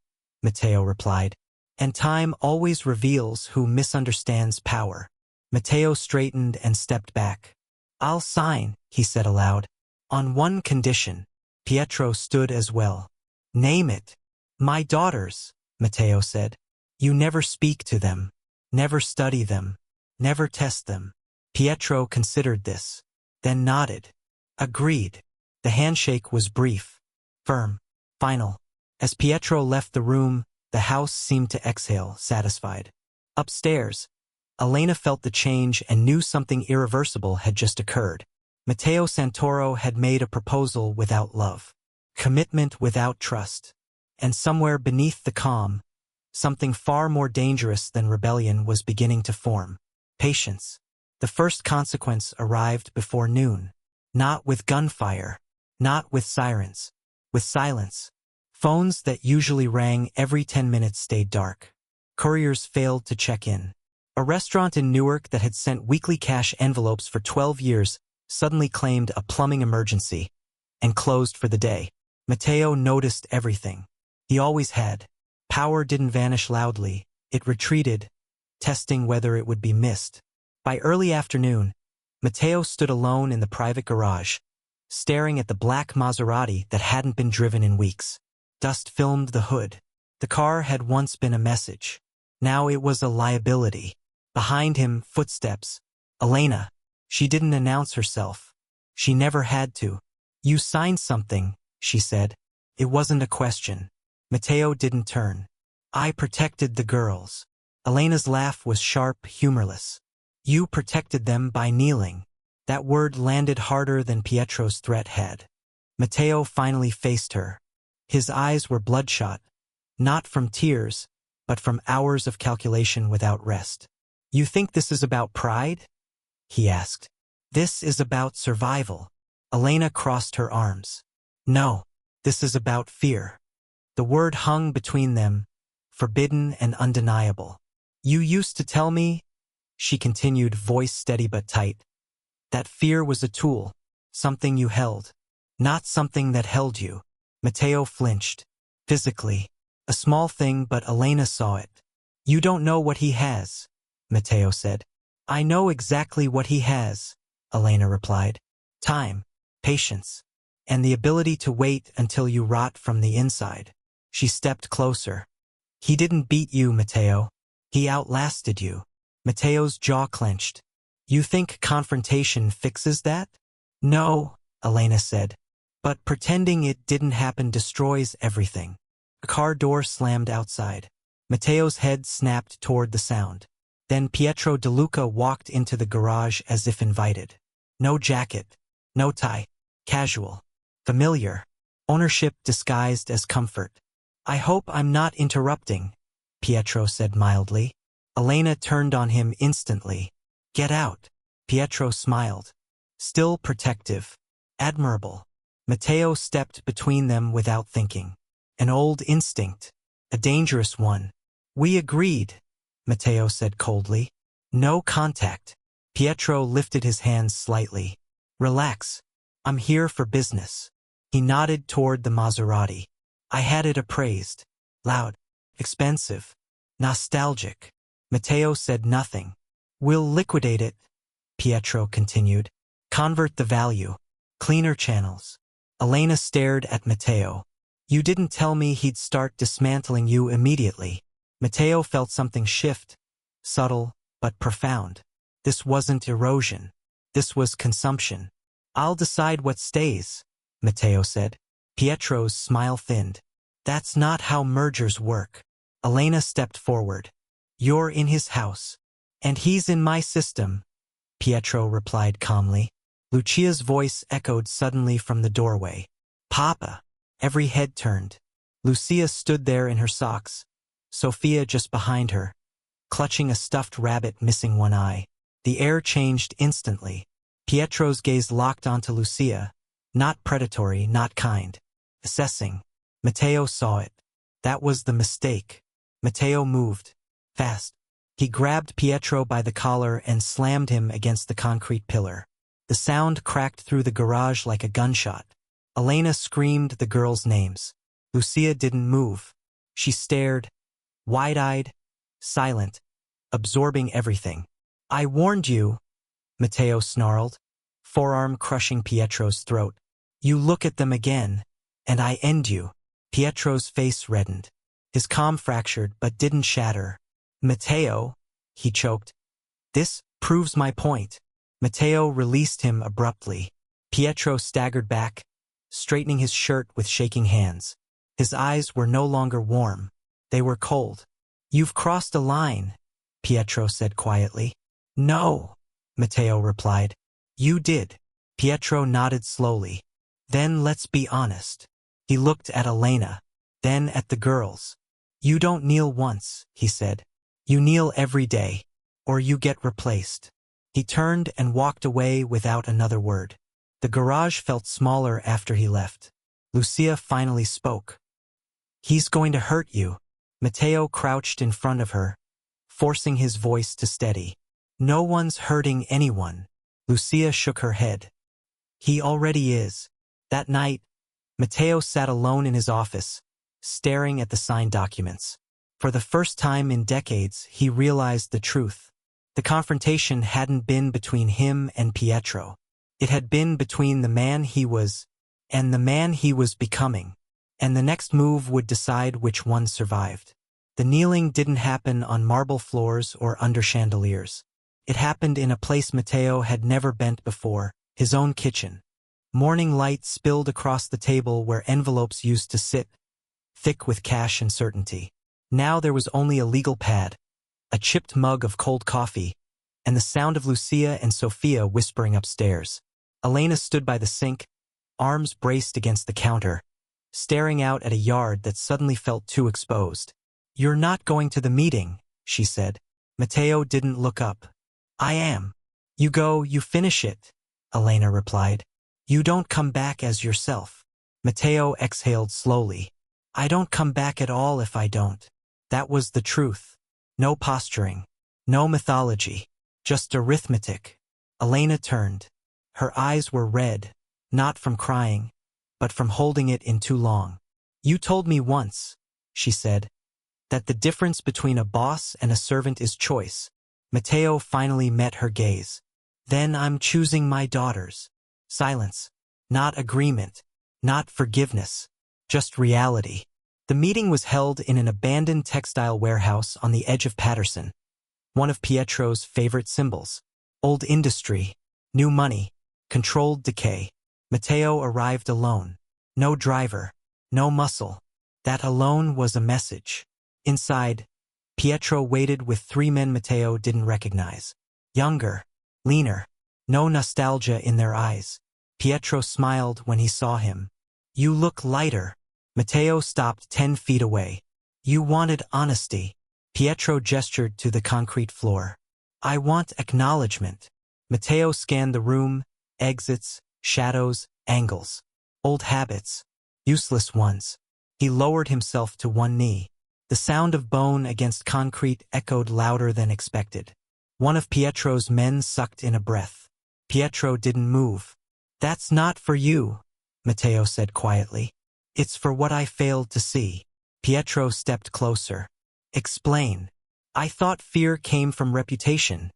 Matteo replied. And time always reveals who misunderstands power. Matteo straightened and stepped back. I'll sign, he said aloud. On one condition. Pietro stood as well. Name it. My daughters, Matteo said. You never speak to them. Never study them. Never test them. Pietro considered this. Then nodded. Agreed. The handshake was brief. Firm. Final. As Pietro left the room, the house seemed to exhale, satisfied. Upstairs, Elena felt the change and knew something irreversible had just occurred. Matteo Santoro had made a proposal without love. Commitment without trust. And somewhere beneath the calm, something far more dangerous than rebellion was beginning to form. Patience. The first consequence arrived before noon. Not with gunfire. Not with sirens. With silence. Phones that usually rang every 10 minutes stayed dark. Couriers failed to check in. A restaurant in Newark that had sent weekly cash envelopes for 12 years suddenly claimed a plumbing emergency and closed for the day. Matteo noticed everything. He always had. Power didn't vanish loudly. It retreated, testing whether it would be missed. By early afternoon, Matteo stood alone in the private garage, staring at the black Maserati that hadn't been driven in weeks. Dust filmed the hood. The car had once been a message. Now it was a liability. Behind him, footsteps. Elena. She didn't announce herself. She never had to. You signed something, she said. It wasn't a question. Matteo didn't turn. I protected the girls. Elena's laugh was sharp, humorless. You protected them by kneeling. That word landed harder than Pietro's threat had. Matteo finally faced her. His eyes were bloodshot, not from tears, but from hours of calculation without rest. You think this is about pride? He asked. This is about survival. Elena crossed her arms. No, this is about fear. The word hung between them, forbidden and undeniable. You used to tell me, she continued, voice steady but tight, that fear was a tool, something you held, not something that held you. Matteo flinched. Physically. A small thing, but Elena saw it. You don't know what he has, Matteo said. I know exactly what he has, Elena replied. Time, patience, and the ability to wait until you rot from the inside. She stepped closer. He didn't beat you, Matteo. He outlasted you. Matteo's jaw clenched. You think confrontation fixes that? No, Elena said. But pretending it didn't happen destroys everything. A car door slammed outside. Matteo's head snapped toward the sound. Then Pietro De Luca walked into the garage as if invited. No jacket, no tie, casual, familiar, ownership disguised as comfort. I hope I'm not interrupting, Pietro said mildly. Elena turned on him instantly. Get out. Pietro smiled. Still protective. Admirable. Matteo stepped between them without thinking. An old instinct. A dangerous one. We agreed, Matteo said coldly. No contact. Pietro lifted his hands slightly. Relax. I'm here for business. He nodded toward the Maserati. I had it appraised. Loud. Expensive. Nostalgic. Matteo said nothing. We'll liquidate it, Pietro continued. Convert the value. Cleaner channels. Elena stared at Matteo. You didn't tell me he'd start dismantling you immediately. Matteo felt something shift, subtle, but profound. This wasn't erosion. This was consumption. I'll decide what stays, Matteo said. Pietro's smile thinned. That's not how mergers work. Elena stepped forward. You're in his house. And he's in my system, Pietro replied calmly. Lucia's voice echoed suddenly from the doorway. Papa. Every head turned. Lucia stood there in her socks, Sophia just behind her, clutching a stuffed rabbit missing one eye. The air changed instantly. Pietro's gaze locked onto Lucia, not predatory, not kind. Assessing. Matteo saw it. That was the mistake. Matteo moved. Fast. He grabbed Pietro by the collar and slammed him against the concrete pillar. The sound cracked through the garage like a gunshot. Elena screamed the girls' names. Lucia didn't move. She stared, wide-eyed, silent, absorbing everything. I warned you, Matteo snarled, forearm crushing Pietro's throat. You look at them again, and I end you. Pietro's face reddened. His calm fractured but didn't shatter. Matteo, he choked. This proves my point. Matteo released him abruptly. Pietro staggered back, straightening his shirt with shaking hands. His eyes were no longer warm. They were cold. You've crossed a line, Pietro said quietly. No, Matteo replied. You did. Pietro nodded slowly. Then let's be honest. He looked at Elena, then at the girls. You don't kneel once, he said. You kneel every day, or you get replaced. He turned and walked away without another word. The garage felt smaller after he left. Lucia finally spoke. He's going to hurt you. Matteo crouched in front of her, forcing his voice to steady. No one's hurting anyone. Lucia shook her head. He already is. That night, Matteo sat alone in his office, staring at the signed documents. For the first time in decades, he realized the truth. The confrontation hadn't been between him and Pietro. It had been between the man he was and the man he was becoming, and the next move would decide which one survived. The kneeling didn't happen on marble floors or under chandeliers. It happened in a place Matteo had never been before, his own kitchen. Morning light spilled across the table where envelopes used to sit, thick with cash and certainty. Now there was only a legal pad, a chipped mug of cold coffee, and the sound of Lucia and Sophia whispering upstairs. Elena stood by the sink, arms braced against the counter, staring out at a yard that suddenly felt too exposed. "You're not going to the meeting," she said. Matteo didn't look up. "I am." "You go, you finish it," Elena replied. "You don't come back as yourself." Matteo exhaled slowly. "I don't come back at all if I don't." That was the truth. No posturing. No mythology. Just arithmetic. Elena turned. Her eyes were red, not from crying, but from holding it in too long. "You told me once," she said, "that the difference between a boss and a servant is choice." Matteo finally met her gaze. "Then I'm choosing my daughters." Silence. Not agreement. Not forgiveness. Just reality. The meeting was held in an abandoned textile warehouse on the edge of Patterson, one of Pietro's favorite symbols. Old industry, new money, controlled decay. Matteo arrived alone. No driver, no muscle. That alone was a message. Inside, Pietro waited with 3 men Matteo didn't recognize. Younger, leaner, no nostalgia in their eyes. Pietro smiled when he saw him. "You look lighter." Matteo stopped 10 feet away. "You wanted honesty." Pietro gestured to the concrete floor. "I want acknowledgement." Matteo scanned the room, exits, shadows, angles. Old habits, useless ones. He lowered himself to one knee. The sound of bone against concrete echoed louder than expected. One of Pietro's men sucked in a breath. Pietro didn't move. "That's not for you," Matteo said quietly. "It's for what I failed to see." Pietro stepped closer. "Explain." "I thought fear came from reputation,"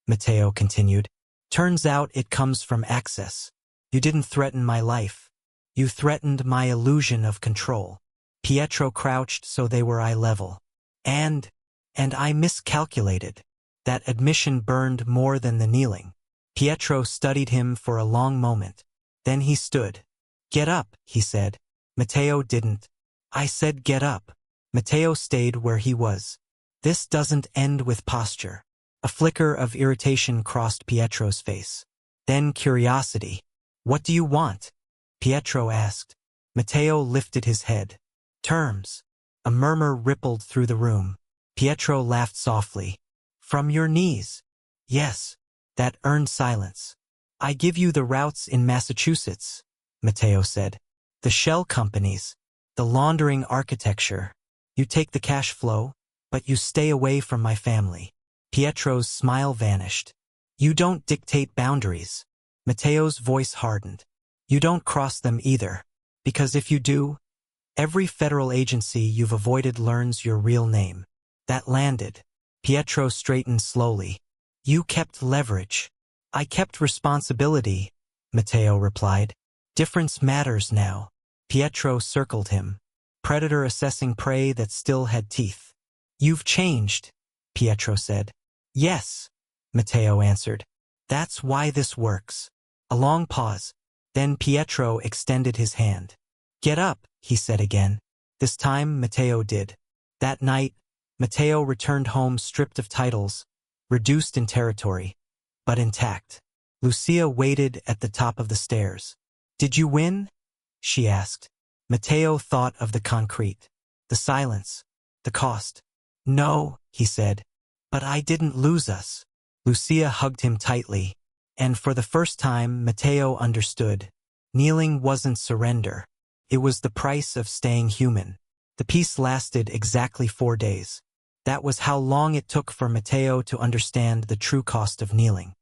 Matteo continued. "Turns out it comes from access. You didn't threaten my life. You threatened my illusion of control." Pietro crouched so they were eye level. And I miscalculated." That admission burned more than the kneeling. Pietro studied him for a long moment. Then he stood. "Get up," he said. Matteo didn't. "I said get up." Matteo stayed where he was. "This doesn't end with posture." A flicker of irritation crossed Pietro's face. Then curiosity. "What do you want?" Pietro asked. Matteo lifted his head. "Terms." A murmur rippled through the room. Pietro laughed softly. "From your knees." "Yes." That earned silence. "I give you the routes in Massachusetts," Matteo said. "The shell companies, the laundering architecture. You take the cash flow, but you stay away from my family." Pietro's smile vanished. "You don't dictate boundaries." Matteo's voice hardened. "You don't cross them either. Because if you do, every federal agency you've avoided learns your real name." That landed. Pietro straightened slowly. "You kept leverage." "I kept responsibility," Matteo replied. "Difference matters now." Pietro circled him. Predator assessing prey that still had teeth. "You've changed," Pietro said. "Yes," Matteo answered. "That's why this works." A long pause. Then Pietro extended his hand. "Get up," he said again. This time Matteo did. That night, Matteo returned home stripped of titles, reduced in territory, but intact. Lucia waited at the top of the stairs. "Did you win?" she asked. Matteo thought of the concrete, the silence, the cost. "No," he said, "but I didn't lose us." Lucia hugged him tightly, and for the first time Matteo understood. Kneeling wasn't surrender. It was the price of staying human. The peace lasted exactly 4 days. That was how long it took for Matteo to understand the true cost of kneeling.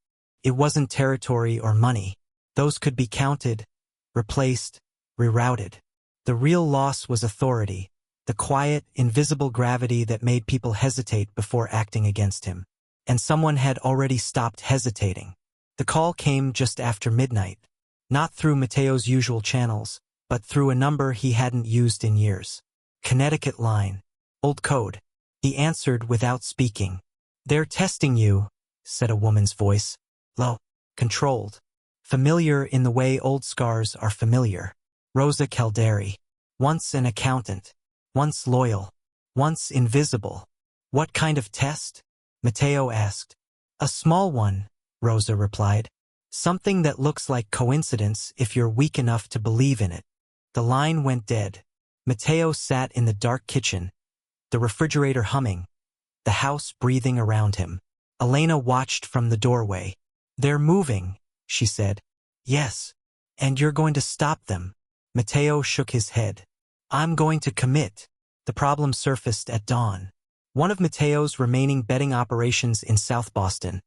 It wasn't territory or money. Those could be counted, replaced, rerouted. The real loss was authority, the quiet, invisible gravity that made people hesitate before acting against him. And someone had already stopped hesitating. The call came just after midnight, not through Matteo's usual channels, but through a number he hadn't used in years. Connecticut line. Old code. He answered without speaking. "They're testing you," said a woman's voice. Low, controlled. Familiar in the way old scars are familiar. Rosa Calderi. Once an accountant. Once loyal. Once invisible. "What kind of test?" Matteo asked. A small one, Rosa replied. Something that looks like coincidence if you're weak enough to believe in it. The line went dead. Matteo sat in the dark kitchen, the refrigerator humming, the house breathing around him. Elena watched from the doorway. They're moving, she said. Yes. And you're going to stop them. Matteo shook his head. I'm going to commit. The problem surfaced at dawn. One of Matteo's remaining betting operations in South Boston,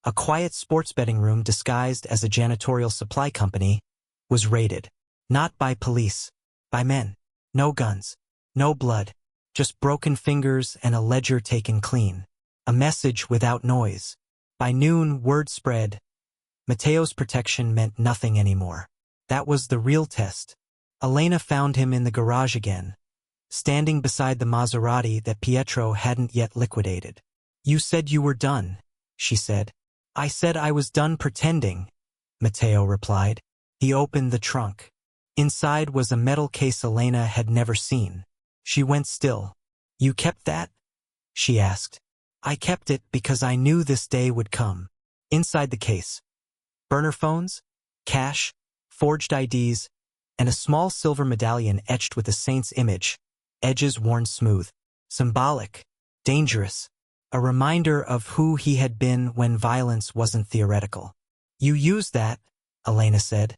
a quiet sports betting room disguised as a janitorial supply company, was raided. Not by police, by men. No guns, no blood, just broken fingers and a ledger taken clean. A message without noise. By noon, word spread. Matteo's protection meant nothing anymore. That was the real test. Elena found him in the garage again, standing beside the Maserati that Pietro hadn't yet liquidated. You said you were done, she said. I said I was done pretending, Matteo replied. He opened the trunk. Inside was a metal case Elena had never seen. She went still. You kept that? She asked. I kept it because I knew this day would come. Inside the case, burner phones, cash, forged IDs, and a small silver medallion etched with a saint's image, edges worn smooth. Symbolic, dangerous, a reminder of who he had been when violence wasn't theoretical. You used that, Elena said,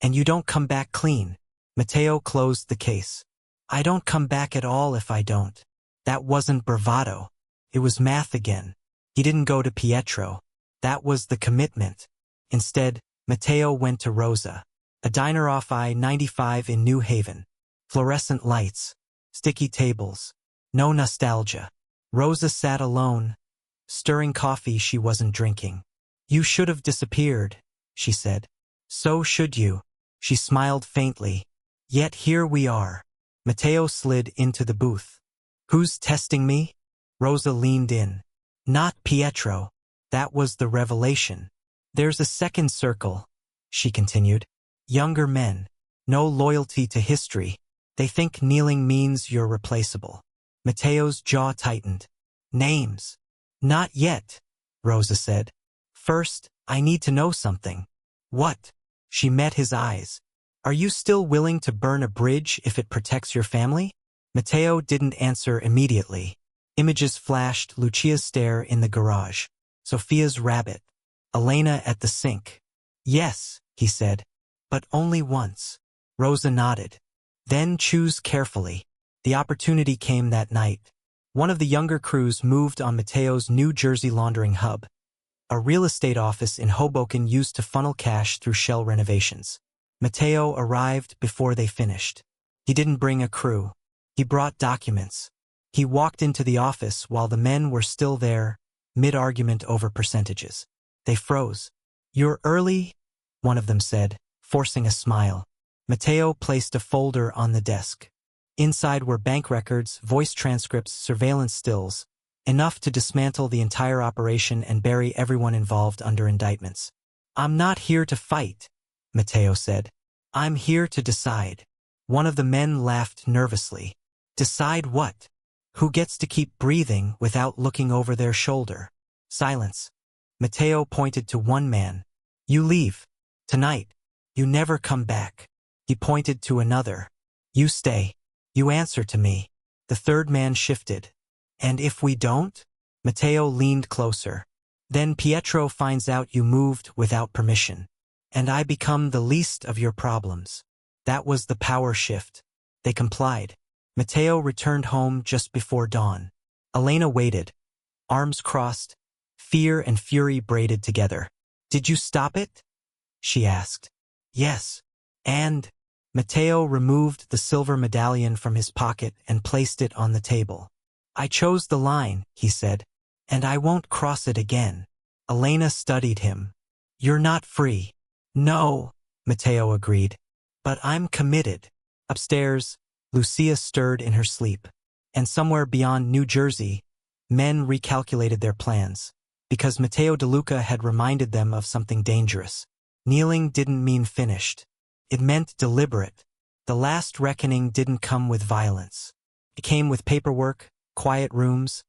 and you don't come back clean. Matteo closed the case. I don't come back at all if I don't. That wasn't bravado. It was math again. He didn't go to Pietro. That was the commitment. Instead, Matteo went to Rosa, a diner off I-95 in New Haven. Fluorescent lights, sticky tables, no nostalgia. Rosa sat alone, stirring coffee she wasn't drinking. You should have disappeared, she said. So should you. She smiled faintly. Yet here we are. Matteo slid into the booth. Who's testing me? Rosa leaned in. Not Pietro. That was the revelation. There's a second circle, she continued. Younger men. No loyalty to history. They think kneeling means you're replaceable. Matteo's jaw tightened. Names. Not yet, Rosa said. First, I need to know something. What? She met his eyes. Are you still willing to burn a bridge if it protects your family? Matteo didn't answer immediately. Images flashed: Lucia's stare in the garage, Sophia's rabbit, Elena at the sink. Yes, he said, but only once. Rosa nodded. Then choose carefully. The opportunity came that night. One of the younger crews moved on Matteo's New Jersey laundering hub, a real estate office in Hoboken used to funnel cash through shell renovations. Matteo arrived before they finished. He didn't bring a crew. He brought documents. He walked into the office while the men were still there, mid-argument over percentages. They froze. You're early, one of them said, forcing a smile. Matteo placed a folder on the desk. Inside were bank records, voice transcripts, surveillance stills, enough to dismantle the entire operation and bury everyone involved under indictments. I'm not here to fight, Matteo said. I'm here to decide. One of the men laughed nervously. Decide what? Who gets to keep breathing without looking over their shoulder? Silence. Matteo pointed to one man. You leave. Tonight. You never come back. He pointed to another. You stay. You answer to me. The third man shifted. And if we don't? Matteo leaned closer. Then Pietro finds out you moved without permission. And I become the least of your problems. That was the power shift. They complied. Matteo returned home just before dawn. Elena waited, arms crossed, fear and fury braided together. Did you stop it? She asked. Yes. And? Matteo removed the silver medallion from his pocket and placed it on the table. I chose the line, he said, and I won't cross it again. Elena studied him. You're not free. No, Matteo agreed. But I'm committed. Upstairs, Lucia stirred in her sleep. And somewhere beyond New Jersey, men recalculated their plans, because Matteo DeLuca had reminded them of something dangerous. Kneeling didn't mean finished. It meant deliberate. The last reckoning didn't come with violence. It came with paperwork, quiet rooms,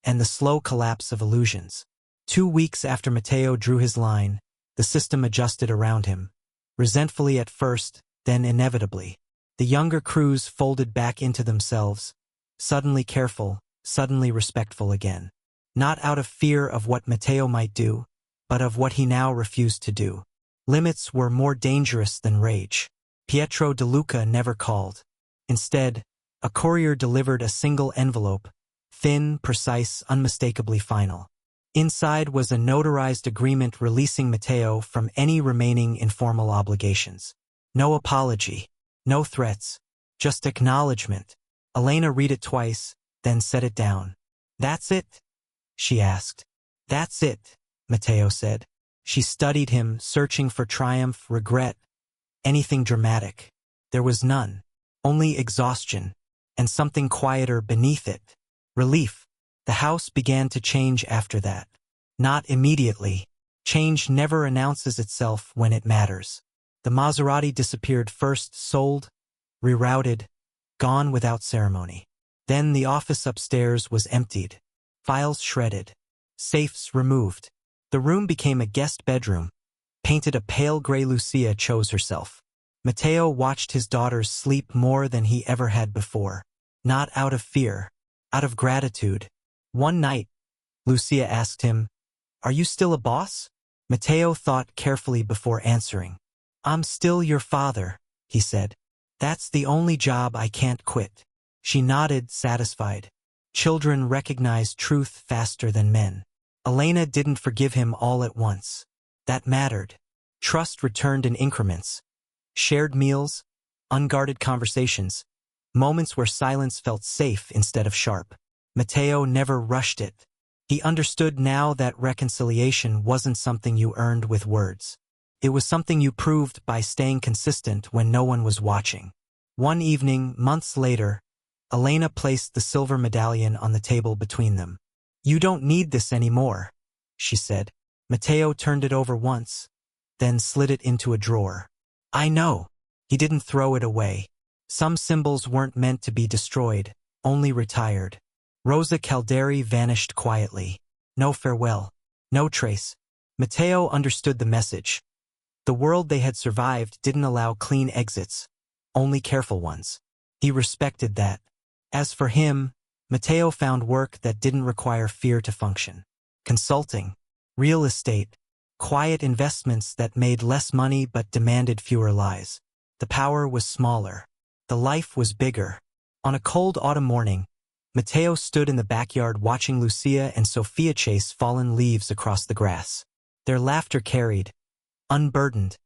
and the slow collapse of illusions. 2 weeks after Matteo drew his line, the system adjusted around him, resentfully at first, then inevitably. The younger crews folded back into themselves, suddenly careful, suddenly respectful again. Not out of fear of what Matteo might do, but of what he now refused to do. Limits were more dangerous than rage. Pietro De Luca never called. Instead, a courier delivered a single envelope, thin, precise, unmistakably final. Inside was a notarized agreement releasing Matteo from any remaining informal obligations. No apology, no threats, just acknowledgement. Elena read it twice, then set it down. "That's it?" she asked. "That's it," Matteo said. She studied him, searching for triumph, regret, anything dramatic. There was none, only exhaustion, and something quieter beneath it. Relief. The house began to change after that. Not immediately. Change never announces itself when it matters. The Maserati disappeared first, sold, rerouted, gone without ceremony. Then the office upstairs was emptied, files shredded, safes removed. The room became a guest bedroom, painted a pale gray. Lucia chose herself. Matteo watched his daughters sleep more than he ever had before. Not out of fear, out of gratitude. One night, Lucia asked him, "Are you still a boss?" Matteo thought carefully before answering. "I'm still your father," he said. "That's the only job I can't quit." She nodded, satisfied. Children recognize truth faster than men. Elena didn't forgive him all at once. That mattered. Trust returned in increments. Shared meals, unguarded conversations, moments where silence felt safe instead of sharp. Matteo never rushed it. He understood now that reconciliation wasn't something you earned with words. It was something you proved by staying consistent when no one was watching. One evening, months later, Elena placed the silver medallion on the table between them. "You don't need this anymore," she said. Matteo turned it over once, then slid it into a drawer. "I know." He didn't throw it away. Some symbols weren't meant to be destroyed, only retired. Rosa Calderi vanished quietly. No farewell, no trace. Matteo understood the message. The world they had survived didn't allow clean exits, only careful ones. He respected that. As for him, Matteo found work that didn't require fear to function. Consulting, real estate, quiet investments that made less money but demanded fewer lies. The power was smaller. The life was bigger. On a cold autumn morning, Matteo stood in the backyard watching Lucia and Sophia chase fallen leaves across the grass. Their laughter carried, unburdened,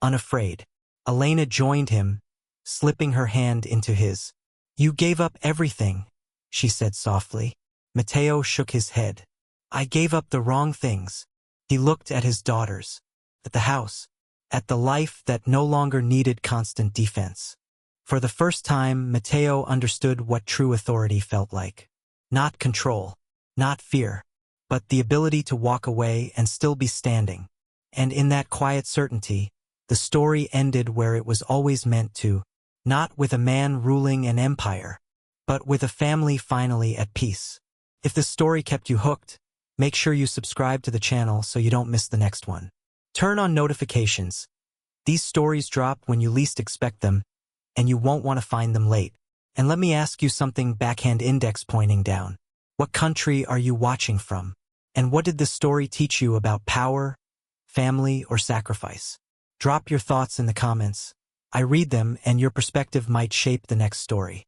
unafraid. Elena joined him, slipping her hand into his. "You gave up everything," she said softly. Matteo shook his head. "I gave up the wrong things." He looked at his daughters, at the house, at the life that no longer needed constant defense. For the first time, Matteo understood what true authority felt like. Not control, not fear, but the ability to walk away and still be standing. And in that quiet certainty, the story ended where it was always meant to, not with a man ruling an empire, but with a family finally at peace. If this story kept you hooked, make sure you subscribe to the channel so you don't miss the next one. Turn on notifications. These stories drop when you least expect them, and you won't want to find them late. And let me ask you something, backhand index pointing down. What country are you watching from? And what did this story teach you about power, family, or sacrifice? Drop your thoughts in the comments. I read them, and your perspective might shape the next story.